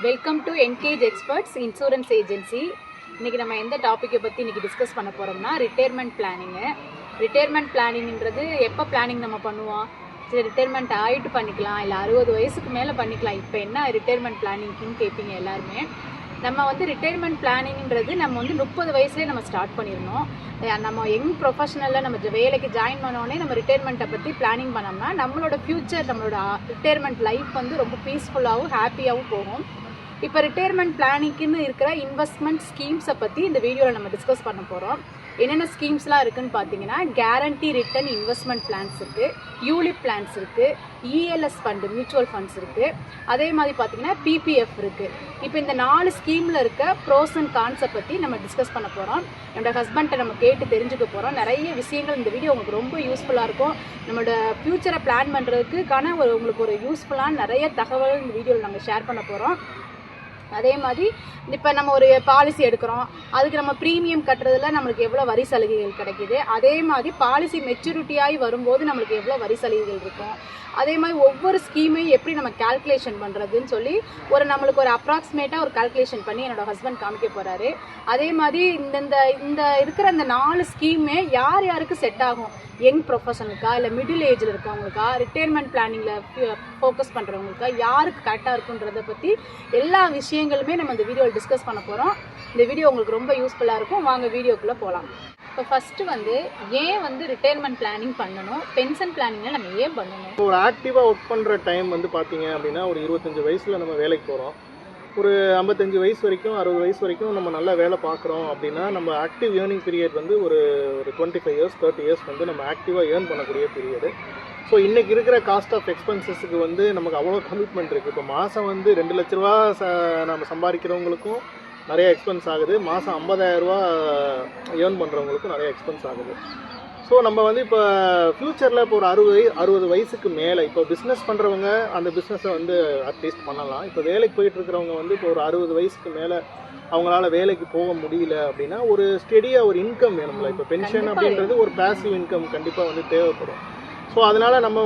Welcome to engage experts insurance agency. இன்றைக்கி நம்ம எந்த டாப்பிக்கை பற்றி இன்றைக்கி டிஸ்கஸ் பண்ண போகிறோம்னா ரிட்டையர்மெண்ட் பிளானிங்கு. ரிட்டையர்மெண்ட் பிளானிங்கிறது எப்போ பிளானிங் நம்ம பண்ணுவோம்? சரி, ரிட்டையர்மெண்ட் ஆகிட்டு பண்ணிக்கலாம், இல்லை 60 வயசுக்கு மேலே பண்ணிக்கலாம். இப்போ என்ன ரிட்டையர்மெண்ட் பிளானிங்க்குன்னு கேட்பீங்க எல்லாருமே. நம்ம வந்து ரிட்டையர்மெண்ட் பிளானிங்கிறது நம்ம வந்து 30 வயசுலேயே நம்ம ஸ்டார்ட் பண்ணிடணும். நம்ம யங் ப்ரொஃபஷனலில் நம்ம வேலைக்கு ஜாயின் பண்ணோடனே நம்ம ரிட்டையர்மெண்ட்டை பற்றி பிளானிங் பண்ணோம்னா நம்மளோட ஃப்யூச்சர், நம்மளோட ரிட்டையர்மெண்ட் லைஃப் வந்து ரொம்ப பீஸ்ஃபுல்லாகவும் ஹாப்பியாகவும் போகும். இப்போ ரிட்டையர்மெண்ட் பிளானிங்க்குன்னு இருக்கிற இன்வெஸ்ட்மெண்ட் ஸ்கீம்ஸை பற்றி இந்த வீடியோவில் நம்ம டிஸ்கஸ் பண்ண போகிறோம். என்னென்ன ஸ்கீம்ஸ்லாம் இருக்குதுன்னு பார்த்தீங்கன்னா, கேரண்டி ரிட்டர்ன் இன்வெஸ்ட்மெண்ட் பிளான்ஸ் இருக்குது, யூலிப் பிளான்ஸ் இருக்குது, இஎல்எஸ் ஃபண்டு மியூச்சுவல் ஃபண்ட்ஸ் இருக்குது, அதே மாதிரி பார்த்தீங்கன்னா பிபிஎஃப் இருக்குது. இப்போ இந்த 4 ஸ்கீமில் இருக்க ப்ரோஸ் அண்ட் கான்ஸை பற்றி நம்ம டிஸ்கஸ் பண்ண போகிறோம். என்னோடய ஹஸ்பண்ட்டை நம்ம கேட்டு தெரிஞ்சுக்க போகிறோம். நிறைய விஷயங்கள் இந்த வீடியோ உங்களுக்கு ரொம்ப யூஸ்ஃபுல்லாக இருக்கும். நம்மளோட ஃப்யூச்சரை பிளான் பண்ணுறதுக்கான உங்களுக்கு ஒரு யூஸ்ஃபுல்லான நிறைய தகவல் இந்த வீடியோவில் நம்ம ஷேர் பண்ண போகிறோம். அதே மாதிரி இப்போ நம்ம ஒரு பாலிசி எடுக்கிறோம், அதுக்கு நம்ம ப்ரீமியம் கட்டுறதுல நம்மளுக்கு எவ்வளோ வரி சலுகைகள் கிடைக்கிது, அதே மாதிரி பாலிசி மெச்சூரிட்டியாகி வரும்போது நம்மளுக்கு எவ்வளோ வரி சலுகைகள் இருக்கும், அதே மாதிரி ஒவ்வொரு ஸ்கீமையும் எப்படி நம்ம கால்குலேஷன் பண்ணுறதுன்னு சொல்லி நம்மளுக்கு ஒரு அப்ராக்சிமேட்டாக ஒரு கால்குலேஷன் பண்ணி என்னோடய ஹஸ்பண்ட் காமிக்க போகிறாரு. அதே மாதிரி இந்த இருக்கிற அந்த 4 ஸ்கீமே யார் யாருக்கு செட் ஆகும், யங் ப்ரொஃபஷனலுக்கா இல்லை மிடில் ஏஜில் இருக்கவங்களுக்கா, ரிட்டையர்மெண்ட் பிளானிங்கில் ஃபோக்கஸ் பண்ணுறவங்களுக்கா, யாருக்கு கரெக்டாக இருக்குன்றதை பற்றி எல்லா விஷயங்களுமே நம்ம இந்த வீடியோவில் டிஸ்கஸ் பண்ண போகிறோம். இந்த வீடியோ உங்களுக்கு ரொம்ப யூஸ்ஃபுல்லாக இருக்கும். வாங்க வீடியோக்குள்ளே போகலாம். இப்போ ஃபஸ்ட்டு வந்து ஏன் ரிட்டையர்மெண்ட் பிளானிங் பண்ணணும், பென்ஷன் பிளானிங்கில் நம்ம ஏன் பண்ணணும்? ஒரு ஆக்டிவாக ஒர்க் பண்ணுற டைம் பார்த்தீங்க அப்படின்னா ஒரு 25 வயசில் நம்ம வேலைக்கு போகிறோம். ஒரு 55 வயசு வரைக்கும் 60 வயசு வரைக்கும் நம்ம நல்லா வேலை பார்க்குறோம் அப்படின்னா நம்ம ஆக்டிவ் ஏர்னிங் பீரியட் ஒரு 25 இயர்ஸ் 30 இயர்ஸ் நம்ம ஆக்டிவாக ஏர்ன் பண்ணக்கூடிய பீரியடு. ஸோ இன்றைக்கி இருக்கிற காஸ்ட் ஆஃப் எக்ஸ்பென்சஸுக்கு நமக்கு அவ்வளோ கமிட்மெண்ட் இருக்குது. இப்போ மாதம் 2 லட்ச ரூபா நம்ம சம்பாதிக்கிறவங்களுக்கும் நிறைய எக்ஸ்பென்ஸ் ஆகுது, மாதம் 50,000 ரூபா ஏர்ன் பண்ணுறவங்களுக்கும் நிறைய எக்ஸ்பென்ஸ் ஆகுது. ஸோ நம்ம இப்போ ஃப்யூச்சரில் இப்போ ஒரு 60 வயசுக்கு மேலே இப்போ பிஸ்னஸ் பண்ணுறவங்க அந்த பிஸ்னஸை அட்லீஸ்ட் பண்ணலாம். இப்போ வேலைக்கு போயிட்டுருக்கிறவங்க இப்போ ஒரு 60 வயசுக்கு மேலே அவங்களால வேலைக்கு போக முடியல அப்படின்னா ஒரு ஸ்டெடியாக ஒரு இன்கம் வேணும்ல. இப்போ பென்ஷன் அப்படின்றது ஒரு பேசிவ் இன்கம் கண்டிப்பாக தேவைப்படும். ஸோ அதனால் நம்ம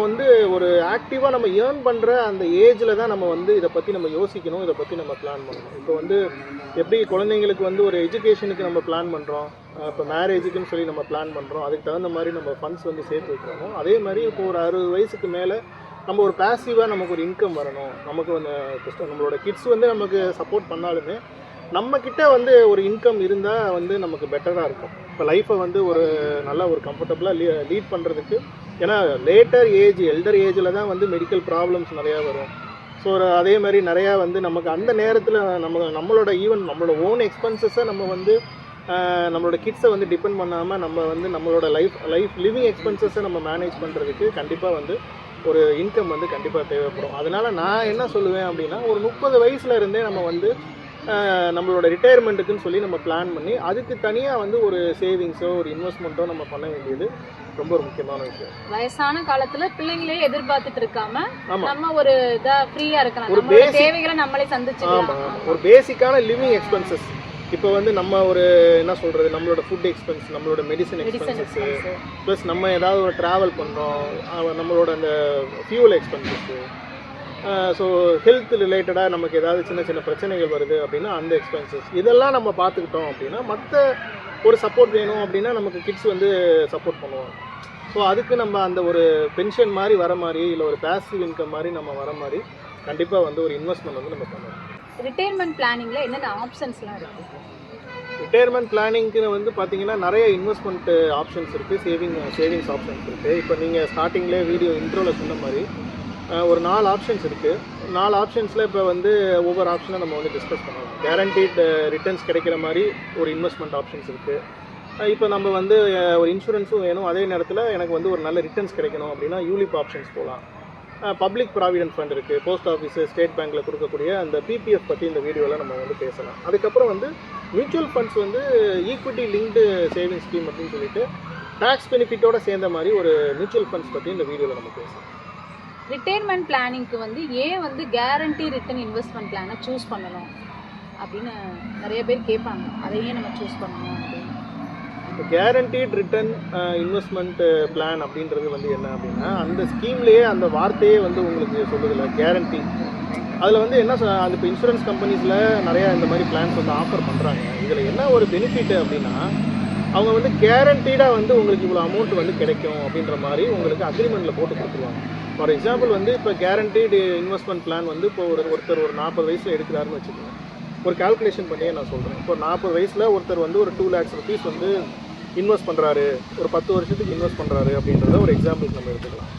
ஒரு ஆக்டிவாக நம்ம ஏர்ன் பண்ணுற அந்த ஏஜில் தான் நம்ம இதை பற்றி நம்ம யோசிக்கணும், இதை பற்றி நம்ம பிளான் பண்ணணும். இப்போ எப்படி குழந்தைங்களுக்கு ஒரு எஜுகேஷனுக்கு நம்ம பிளான் பண்ணுறோம், இப்போ மேரேஜுக்குன்னு சொல்லி நம்ம பிளான் பண்ணுறோம், அதுக்கு தகுந்த மாதிரி நம்ம ஃபண்ட்ஸ் சேர்த்து வைக்கிறோம். அதே மாதிரி இப்போ ஒரு 60 வயசுக்கு மேலே நம்ம ஒரு பேசிவாக நமக்கு ஒரு இன்கம் வரணும். நமக்கு நம்மளோட கிட்ஸ் நமக்கு சப்போர்ட் பண்ணாலுமே நம்மக்கிட்ட ஒரு இன்கம் இருந்தால் நமக்கு பெட்டராக இருக்கும். இப்போ லைஃப்பை ஒரு நல்ல ஒரு கம்ஃபர்டபுளாக லீட் பண்ணுறதுக்கு. ஏன்னா லேட்டர் ஏஜ் எல்டர் ஏஜில் தான் மெடிக்கல் ப்ராப்ளம்ஸ் நிறையா வரும். ஸோ அதே மாதிரி நிறையா நமக்கு அந்த நேரத்தில் நம்மளோட நம்மளோட ஓன் எக்ஸ்பென்சஸை நம்ம நம்மளோட கிட்ஸை டிபெண்ட் பண்ணாமல் நம்ம நம்மளோட லைஃப் லிவிங் எக்ஸ்பென்சஸை நம்ம மேனேஜ் பண்ணுறதுக்கு கண்டிப்பாக ஒரு இன்கம் கண்டிப்பாக தேவைப்படும். அதனால் நான் என்ன சொல்லுவேன் அப்படின்னா ஒரு 30 வயசில் இருந்தே நம்ம நம்மளோட ரிட்டையர்மெண்ட்டுக்குன்னு சொல்லி நம்ம பிளான் பண்ணி அதுக்கு தனியாக ஒரு சேவிங்ஸோ ஒரு இன்வெஸ்ட்மெண்ட்டோ நம்ம பண்ண வேண்டியது ரொம்ப ஒரு முக்கியமான விஷயம். வயசான காலத்துல பிள்ளைங்களே எதிர்பார்த்துட்டு இருக்காம நம்ம ஒரு ஃப்ரீயா இருக்கலாம், நம்மளோட தேவைகளை நம்மளே சந்திச்சுக்கலாம். ஒரு பேசிக்கான லிவிங் எக்ஸ்பென்சஸ் இப்போ நம்ம என்ன சொல்கிறது, நம்மளோட ஃபுட் எக்ஸ்பென்ஸ், நம்மளோட மெடிசன் எக்ஸ்பென்சஸ்ஸு, ப்ளஸ் நம்ம ஏதாவது ஒரு ட்ராவல் பண்ணுறோம், நம்மளோட அந்த ஃபியூல் எக்ஸ்பென்சஸ்ஸு, ஸோ ஹெல்த் ரிலேட்டடாக நமக்கு ஏதாவது சின்ன சின்ன பிரச்சனைகள் வருது அப்படின்னா அந்த எக்ஸ்பென்சஸ் இதெல்லாம் நம்ம பார்த்துக்கிட்டோம் அப்படின்னா மற்ற ஒரு சப்போர்ட் வேணும் அப்படின்னா நமக்கு கிட்ஸ் சப்போர்ட் பண்ணுவாங்க. ஸோ அதுக்கு நம்ம அந்த ஒரு பென்ஷன் மாதிரி வர மாதிரி இல்லை ஒரு பேசிவ் இன்கம் மாதிரி நம்ம வர மாதிரி கண்டிப்பாக ஒரு இன்வெஸ்ட்மெண்ட் நம்ம பண்ணணும். ரிட்டையர்மெண்ட் பிளானிங்கில் என்னென்ன ஆப்ஷன்ஸ்லாம் இருக்குது? ரிட்டையர்மெண்ட் பிளானிங்க்கு பார்த்தீங்கன்னா நிறைய இன்வெஸ்ட்மெண்ட் ஆப்ஷன்ஸ் இருக்குது, சேவிங்ஸ் ஆப்ஷன்ஸ் இருக்குது. இப்போ நீங்கள் ஸ்டார்டிங்லேயே வீடியோ இன்ட்ரோவில் சொன்ன மாதிரி ஒரு 4 ஆப்ஷன்ஸ் இருக்குது. 4 ஆப்ஷன்ஸில் இப்போ ஒவ்வொரு ஆப்ஷனை நம்ம டிஸ்கஸ் பண்ணுவோம். கேரண்டீட் ரிட்டர்ன்ஸ் கிடைக்கிற மாதிரி ஒரு இன்வெஸ்ட்மெண்ட் ஆப்ஷன்ஸ் இருக்குது. இப்போ நம்ம ஒரு இன்சூரன்ஸும் வேணும், அதே நேரத்தில் எனக்கு ஒரு நல்ல ரிட்டர்ன்ஸ் கிடைக்கணும் அப்படின்னா யூலிப் ஆப்ஷன்ஸ் போகலாம். பப்ளிக் ப்ராவிடென்ட் ஃபண்ட் இருக்குது, போஸ்ட் ஆஃபீஸு, ஸ்டேட் பேங்க்கில் கொடுக்கக்கூடிய அந்த பிபிஎஃப் பற்றி இந்த வீடியோவில் நம்ம பேசலாம். அதுக்கப்புறம் mutual funds equity linked saving scheme அப்படின்னு சொல்லிட்டு டேக்ஸ் பெனிஃபிட்டோடு சேர்ந்த மாதிரி ஒரு மியூச்சுவல் ஃபண்ட்ஸ் பற்றி இந்த வீடியோவில் நம்ம பேசலாம். ரிட்டையர்மெண்ட் பிளானிங்க்கு ஏன் கேரண்டி ரிட்டர்ன் இன்வெஸ்ட்மெண்ட் பிளானை சூஸ் பண்ணணும் அப்படின்னு நிறைய பேர் கேட்பாங்க. அதையே நம்ம சூஸ் பண்ணணும் அப்படின்னு. கேரண்டீட் ரிட்டர்ன் இன்வெஸ்ட்மெண்ட் பிளான் அப்படின்றது என்ன அப்படின்னா அந்த ஸ்கீம்லேயே அந்த வார்த்தையே உங்களுக்கு சொல்லுதில்ல, கேரண்டி. அதில் வந்து என்ன அந்த இப்போ இன்சூரன்ஸ் கம்பெனிஸில் நிறையா இந்த மாதிரி பிளான்ஸ் வந்து ஆஃபர் பண்ணுறாங்க. இதில் என்ன ஒரு பெனிஃபிட் அப்படின்னா அவங்க வந்து கேரண்டீடாக வந்து உங்களுக்கு இவ்வளோ அமௌண்ட் வந்து கிடைக்கும் அப்படின்ற மாதிரி உங்களுக்கு அக்ரிமெண்ட்டில் போட்டு கொடுத்துருவாங்க. ஃபார் எக்ஸாம்பிள் வந்து இப்போ கேரண்டீடு இன்வெஸ்ட்மெண்ட் பிளான் வந்து இப்போ ஒருத்தர் ஒரு 40 வயசில் எடுக்கிறாருன்னு வச்சுக்கோங்க. ஒரு கால்குலேஷன் பண்ணியே நான் சொல்கிறேன். இப்போ 40 வயசில் ஒருத்தர் வந்து ஒரு 2 lakhs rupees வந்து இன்வெஸ்ட் பண்ணுறாரு, ஒரு 10 வருஷத்துக்கு இன்வெஸ்ட் பண்ணுறாரு அப்படின்றத ஒரு எக்ஸாம்பிளுக்கு நம்ம எடுத்துக்கலாம்.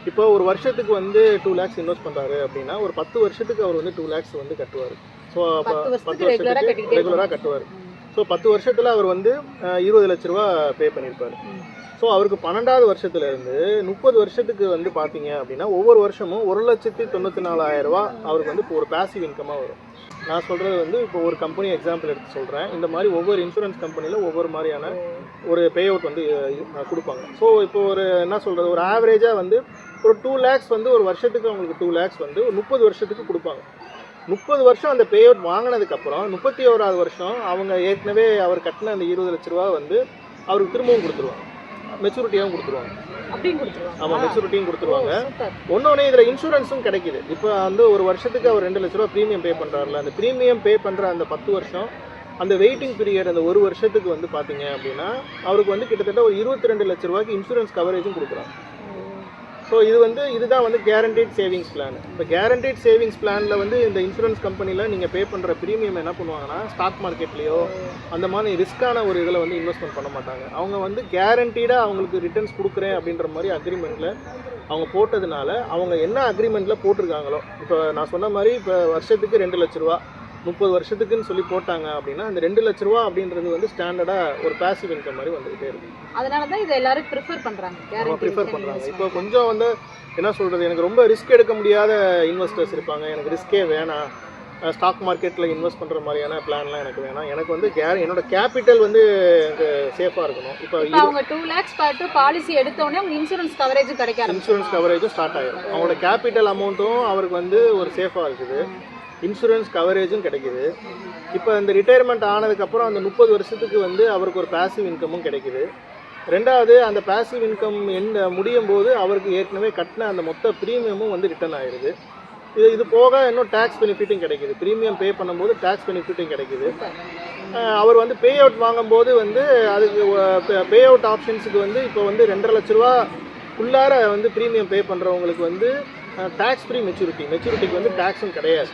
இப்போ ஒரு வருஷத்துக்கு வந்து 2 lakhs இன்வெஸ்ட் பண்ணுறாரு அப்படின்னா ஒரு 10 வருஷத்துக்கு அவர் வந்து 2 lakhs வந்து கட்டுவார். ஸோ 10 வருஷத்துக்கு ரெகுலராக கட்டுவார். ஸோ 10 வருஷத்தில் அவர் வந்து 20 லட்ச ரூபா பே பண்ணியிருப்பார். ஸோ அவருக்கு 12வது வருஷத்துலேருந்து 30 வருஷத்துக்கு வந்து பார்த்தீங்க அப்படின்னா ஒவ்வொரு வருஷமும் 1,94,000 ரூபா அவருக்கு வந்து இப்போ ஒரு பேசிவ் இன்கமாக வரும். நான் சொல்கிறது வந்து இப்போ ஒரு கம்பெனி எக்ஸாம்பிள் எடுத்து சொல்கிறேன். இந்த மாதிரி ஒவ்வொரு இன்சூரன்ஸ் கம்பெனியில் ஒவ்வொரு மாதிரியான ஒரு பே அவுட் வந்து கொடுப்பாங்க. ஸோ இப்போ ஒரு என்ன சொல்கிறது, ஒரு ஆவரேஜாக வந்து ஒரு 2 lakhs வந்து ஒரு வருஷத்துக்கு அவங்களுக்கு 2 lakhs வந்து ஒரு 30 வருஷத்துக்கு கொடுப்பாங்க. 30 வருஷம் அந்த பே அவுட் வாங்கினதுக்கப்புறம் 31வது வருஷம் அவங்க ஏற்கனவே அவர் கட்டின அந்த 20 லட்ச ரூபா வந்து அவருக்கு திரும்பவும் கொடுத்துருவாங்க, மெச்சூரிட்டியாகவும் கொடுத்துருவாங்க. ஆமாம், மெச்சூரிட்டியும் கொடுத்துருவாங்க. ஒன்னொன்று இதில் இன்சூரன்ஸும் கிடைக்குது. இப்போ வந்து ஒரு வருஷத்துக்கு அவர் 2 லட்ச ரூபா ப்ரீமியம் பே பண்ணுறாருல, அந்த ப்ரீமியம் பே பண்ணுற அந்த 10 வருஷம் அந்த வெயிட்டிங் பீரியட் அந்த ஒரு வருஷத்துக்கு வந்து பார்த்தீங்க அப்படின்னா அவருக்கு வந்து கிட்டத்தட்ட ஒரு 22 லட்ச ரூபாய்க்கு இன்சூரன்ஸ் கவரேஜும் கொடுக்குறாங்க. ஸோ இதுதான் வந்து கேரண்டீட் சேவிங்ஸ் பிளான். இப்போ கேரண்டீட் சேவிங்ஸ் பிளானில் வந்து இந்த இன்சூரன்ஸ் கம்பெனியில் நீங்கள் பே பண்ணுற ப்ரீமியம் என்ன பண்ணுவாங்கன்னா ஸ்டாக் மார்க்கெட்லேயோ அந்த மாதிரி ரிஸ்க்கான ஒரு இதில் வந்து இன்வெஸ்ட்மெண்ட் பண்ண மாட்டாங்க. அவங்க வந்து கேரண்டீடாக அவங்களுக்கு ரிட்டர்ன்ஸ் கொடுக்குறேன் அப்படின்ற மாதிரி அக்ரிமெண்ட்டில் அவங்க போட்டதுனால அவங்க என்ன அக்ரிமெண்ட்டில் போட்டிருக்காங்களோ, இப்போ நான் சொன்ன மாதிரி இப்போ வருஷத்துக்கு 2 லட்ச ரூபா 30 வருஷத்துக்குன்னு சொல்லி போட்டாங்க அப்படின்னா அந்த 2 லட்ச ரூபா அப்படின்றது வந்து ஸ்டாண்டர்டாக ஒரு பேசிவ் இன்கம் மாதிரி வந்துகிட்டே இருக்கு. அதனால தான் இதை எல்லாரும் ப்ரிஃபர் பண்ணுறாங்க. இப்போ கொஞ்சம் வந்து என்ன சொல்கிறது, எனக்கு ரொம்ப ரிஸ்க் எடுக்க முடியாத இன்வெஸ்டர்ஸ் இருப்பாங்க. எனக்கு ரிஸ்கே வேணாம், ஸ்டாக் மார்க்கெட்டில் இன்வெஸ்ட் பண்ணுற மாதிரியான பிளான்லாம் எனக்கு வேணாம், எனக்கு வந்து என்னோட கேபிட்டல் வந்து எனக்கு சேஃபாக இருக்கணும். இப்போ அவங்க 2 lakhs பார்த்து பாலிசி எடுத்தோடனே அவங்க இன்சூரன்ஸ் கவரேஜும் கிடைக்காது, இன்சூரன்ஸ் கவரேஜும் ஸ்டார்ட் ஆகிடும். அவங்களோட கேபிட்டல் அமௌண்ட்டும் அவருக்கு வந்து ஒரு சேஃபாக இருக்குது, இன்சூரன்ஸ் கவரேஜும் கிடைக்குது. இப்போ இந்த ரிட்டையர்மெண்ட் ஆனதுக்கப்புறம் அந்த 30 வருஷத்துக்கு வந்து அவருக்கு ஒரு பேசிவ் இன்கமும் கிடைக்குது. ரெண்டாவது அந்த பேசிவ் இன்கம் முடியும் போது அவருக்கு ஏற்கனவே கட்டின அந்த மொத்த ப்ரீமியமும் வந்து ரிட்டர்ன் ஆயிடுது. இது போக இன்னும் டேக்ஸ் பெனிஃபிட்டும் கிடைக்குது. ப்ரீமியம் பே பண்ணும்போது டேக்ஸ் பெனிஃபிட்டும் கிடைக்குது. அவர் வந்து பே அவுட் வாங்கும்போது வந்து அதுக்கு பே அவுட் ஆப்ஷன்ஸுக்கு வந்து இப்போ வந்து 2.5 லட்ச ரூபா உள்ளார வந்து ப்ரீமியம் பே பண்ணுறவங்களுக்கு வந்து டேக்ஸ் ஃப்ரீ மெச்சூரிட்டிக்கு வந்து டேக்ஸும் கிடையாது.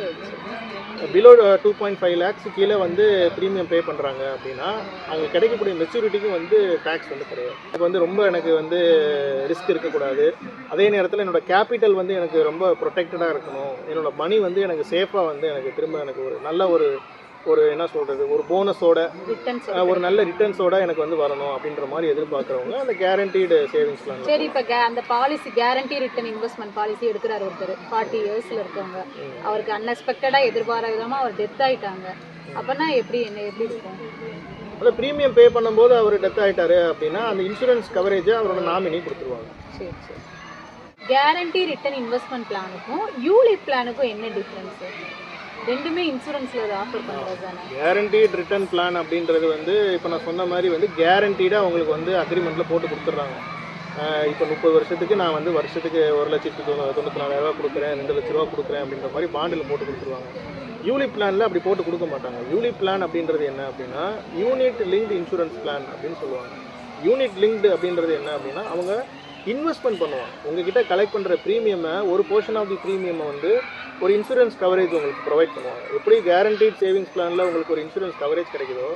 பிலோ 2.5 lakhs கீழே வந்து ப்ரீமியம் பே பண்ணுறாங்க அப்படின்னா அவங்களுக்கு கிடைக்கக்கூடிய மெச்சூரிட்டிக்கும் வந்து டேக்ஸ் வந்து கிடையாது. இப்போ வந்து ரொம்ப எனக்கு வந்து ரிஸ்க் இருக்கக்கூடாது, அதே நேரத்தில் என்னோட கேபிட்டல் வந்து எனக்கு ரொம்ப ப்ரொடெக்டடாக இருக்கணும், என்னோட மணி வந்து எனக்கு சேஃபாக வந்து எனக்கு திரும்ப எனக்கு ஒரு நல்ல ஒரு என்ன சொல்கிறது, ஒரு போனஸோட ஒரு நல்ல ரிட்டர்ன்ஸோட எனக்கு வந்து வரணும் அப்படின்ற மாதிரி எதிர்பார்க்குறவங்க அந்த கேரண்டீடு சேவிங்ஸ் பிளான். சரி, இப்போ அந்த policy guarantee return investment policy எடுக்கிறார் ஒருத்தர் 40 yearsல இருக்கவங்க, அவருக்கு அன்எக்ஸ்பெக்டடாக எதிர்பாராத விதமாக அவர் டெத் ஆகிட்டாங்க அப்படின்னா எப்படி இருக்கும்? அந்த ப்ரீமியம் பே பண்ணும்போது அவர் டெத் ஆகிட்டாரு அப்படின்னா அந்த இன்சூரன்ஸ் கவரேஜை அவரோட நாமினி கொடுத்துருவாங்க. சரி. கேரண்டி ரிட்டர்ன் இன்வெஸ்ட்மெண்ட் பிளானுக்கும் யூலிப் பிளானுக்கும் என்ன டிஃப்ரென்ஸ்? ரெண்டுமே இன்சூரன்ஸில் ஆஃபர் பண்ணுறது தானே. கேரண்டீட் ரிட்டர்ன் பிளான் அப்படின்றது வந்து இப்போ நான் சொன்ன மாதிரி வந்து கேரண்டீடாக அவங்களுக்கு வந்து அக்ரிமெண்ட்டில் போட்டு கொடுத்துட்றாங்க. இப்போ 30 வருஷத்துக்கு நான் வந்து வருஷத்துக்கு 1,94,000 ரூபா கொடுக்குறேன், 2 லட்ச ரூபா கொடுக்குறேன் அப்படின்ற மாதிரி பாண்டில் போட்டு கொடுத்துருவாங்க. யூலிப் பிளானில் அப்படி போட்டு கொடுக்க மாட்டாங்க. யூலிப் பிளான் அப்படின்றது என்ன அப்படின்னா யூனிட் லிங்க்டு இன்சூரன்ஸ் பிளான் அப்படின்னு சொல்லுவாங்க. யூனிட் லிங்க்டு அப்படின்றது என்ன அப்படின்னா அவங்க இன்வெஸ்ட்மெண்ட் பண்ணுவாங்க. உங்ககிட்ட கலெக்ட் பண்ணுற ப்ரீமியமை ஒரு போர்ஷன் ஆஃப் தி ப்ரீமியமை வந்து ஒரு இன்சூரன்ஸ் கவரேஜ் உங்களுக்கு ப்ரொவைட் பண்ணுவாங்க. எப்படி கேரண்டீட் சேவிங்ஸ் பிளானில் உங்களுக்கு ஒரு இன்சூரன்ஸ் கவரேஜ் கிடைக்குதோ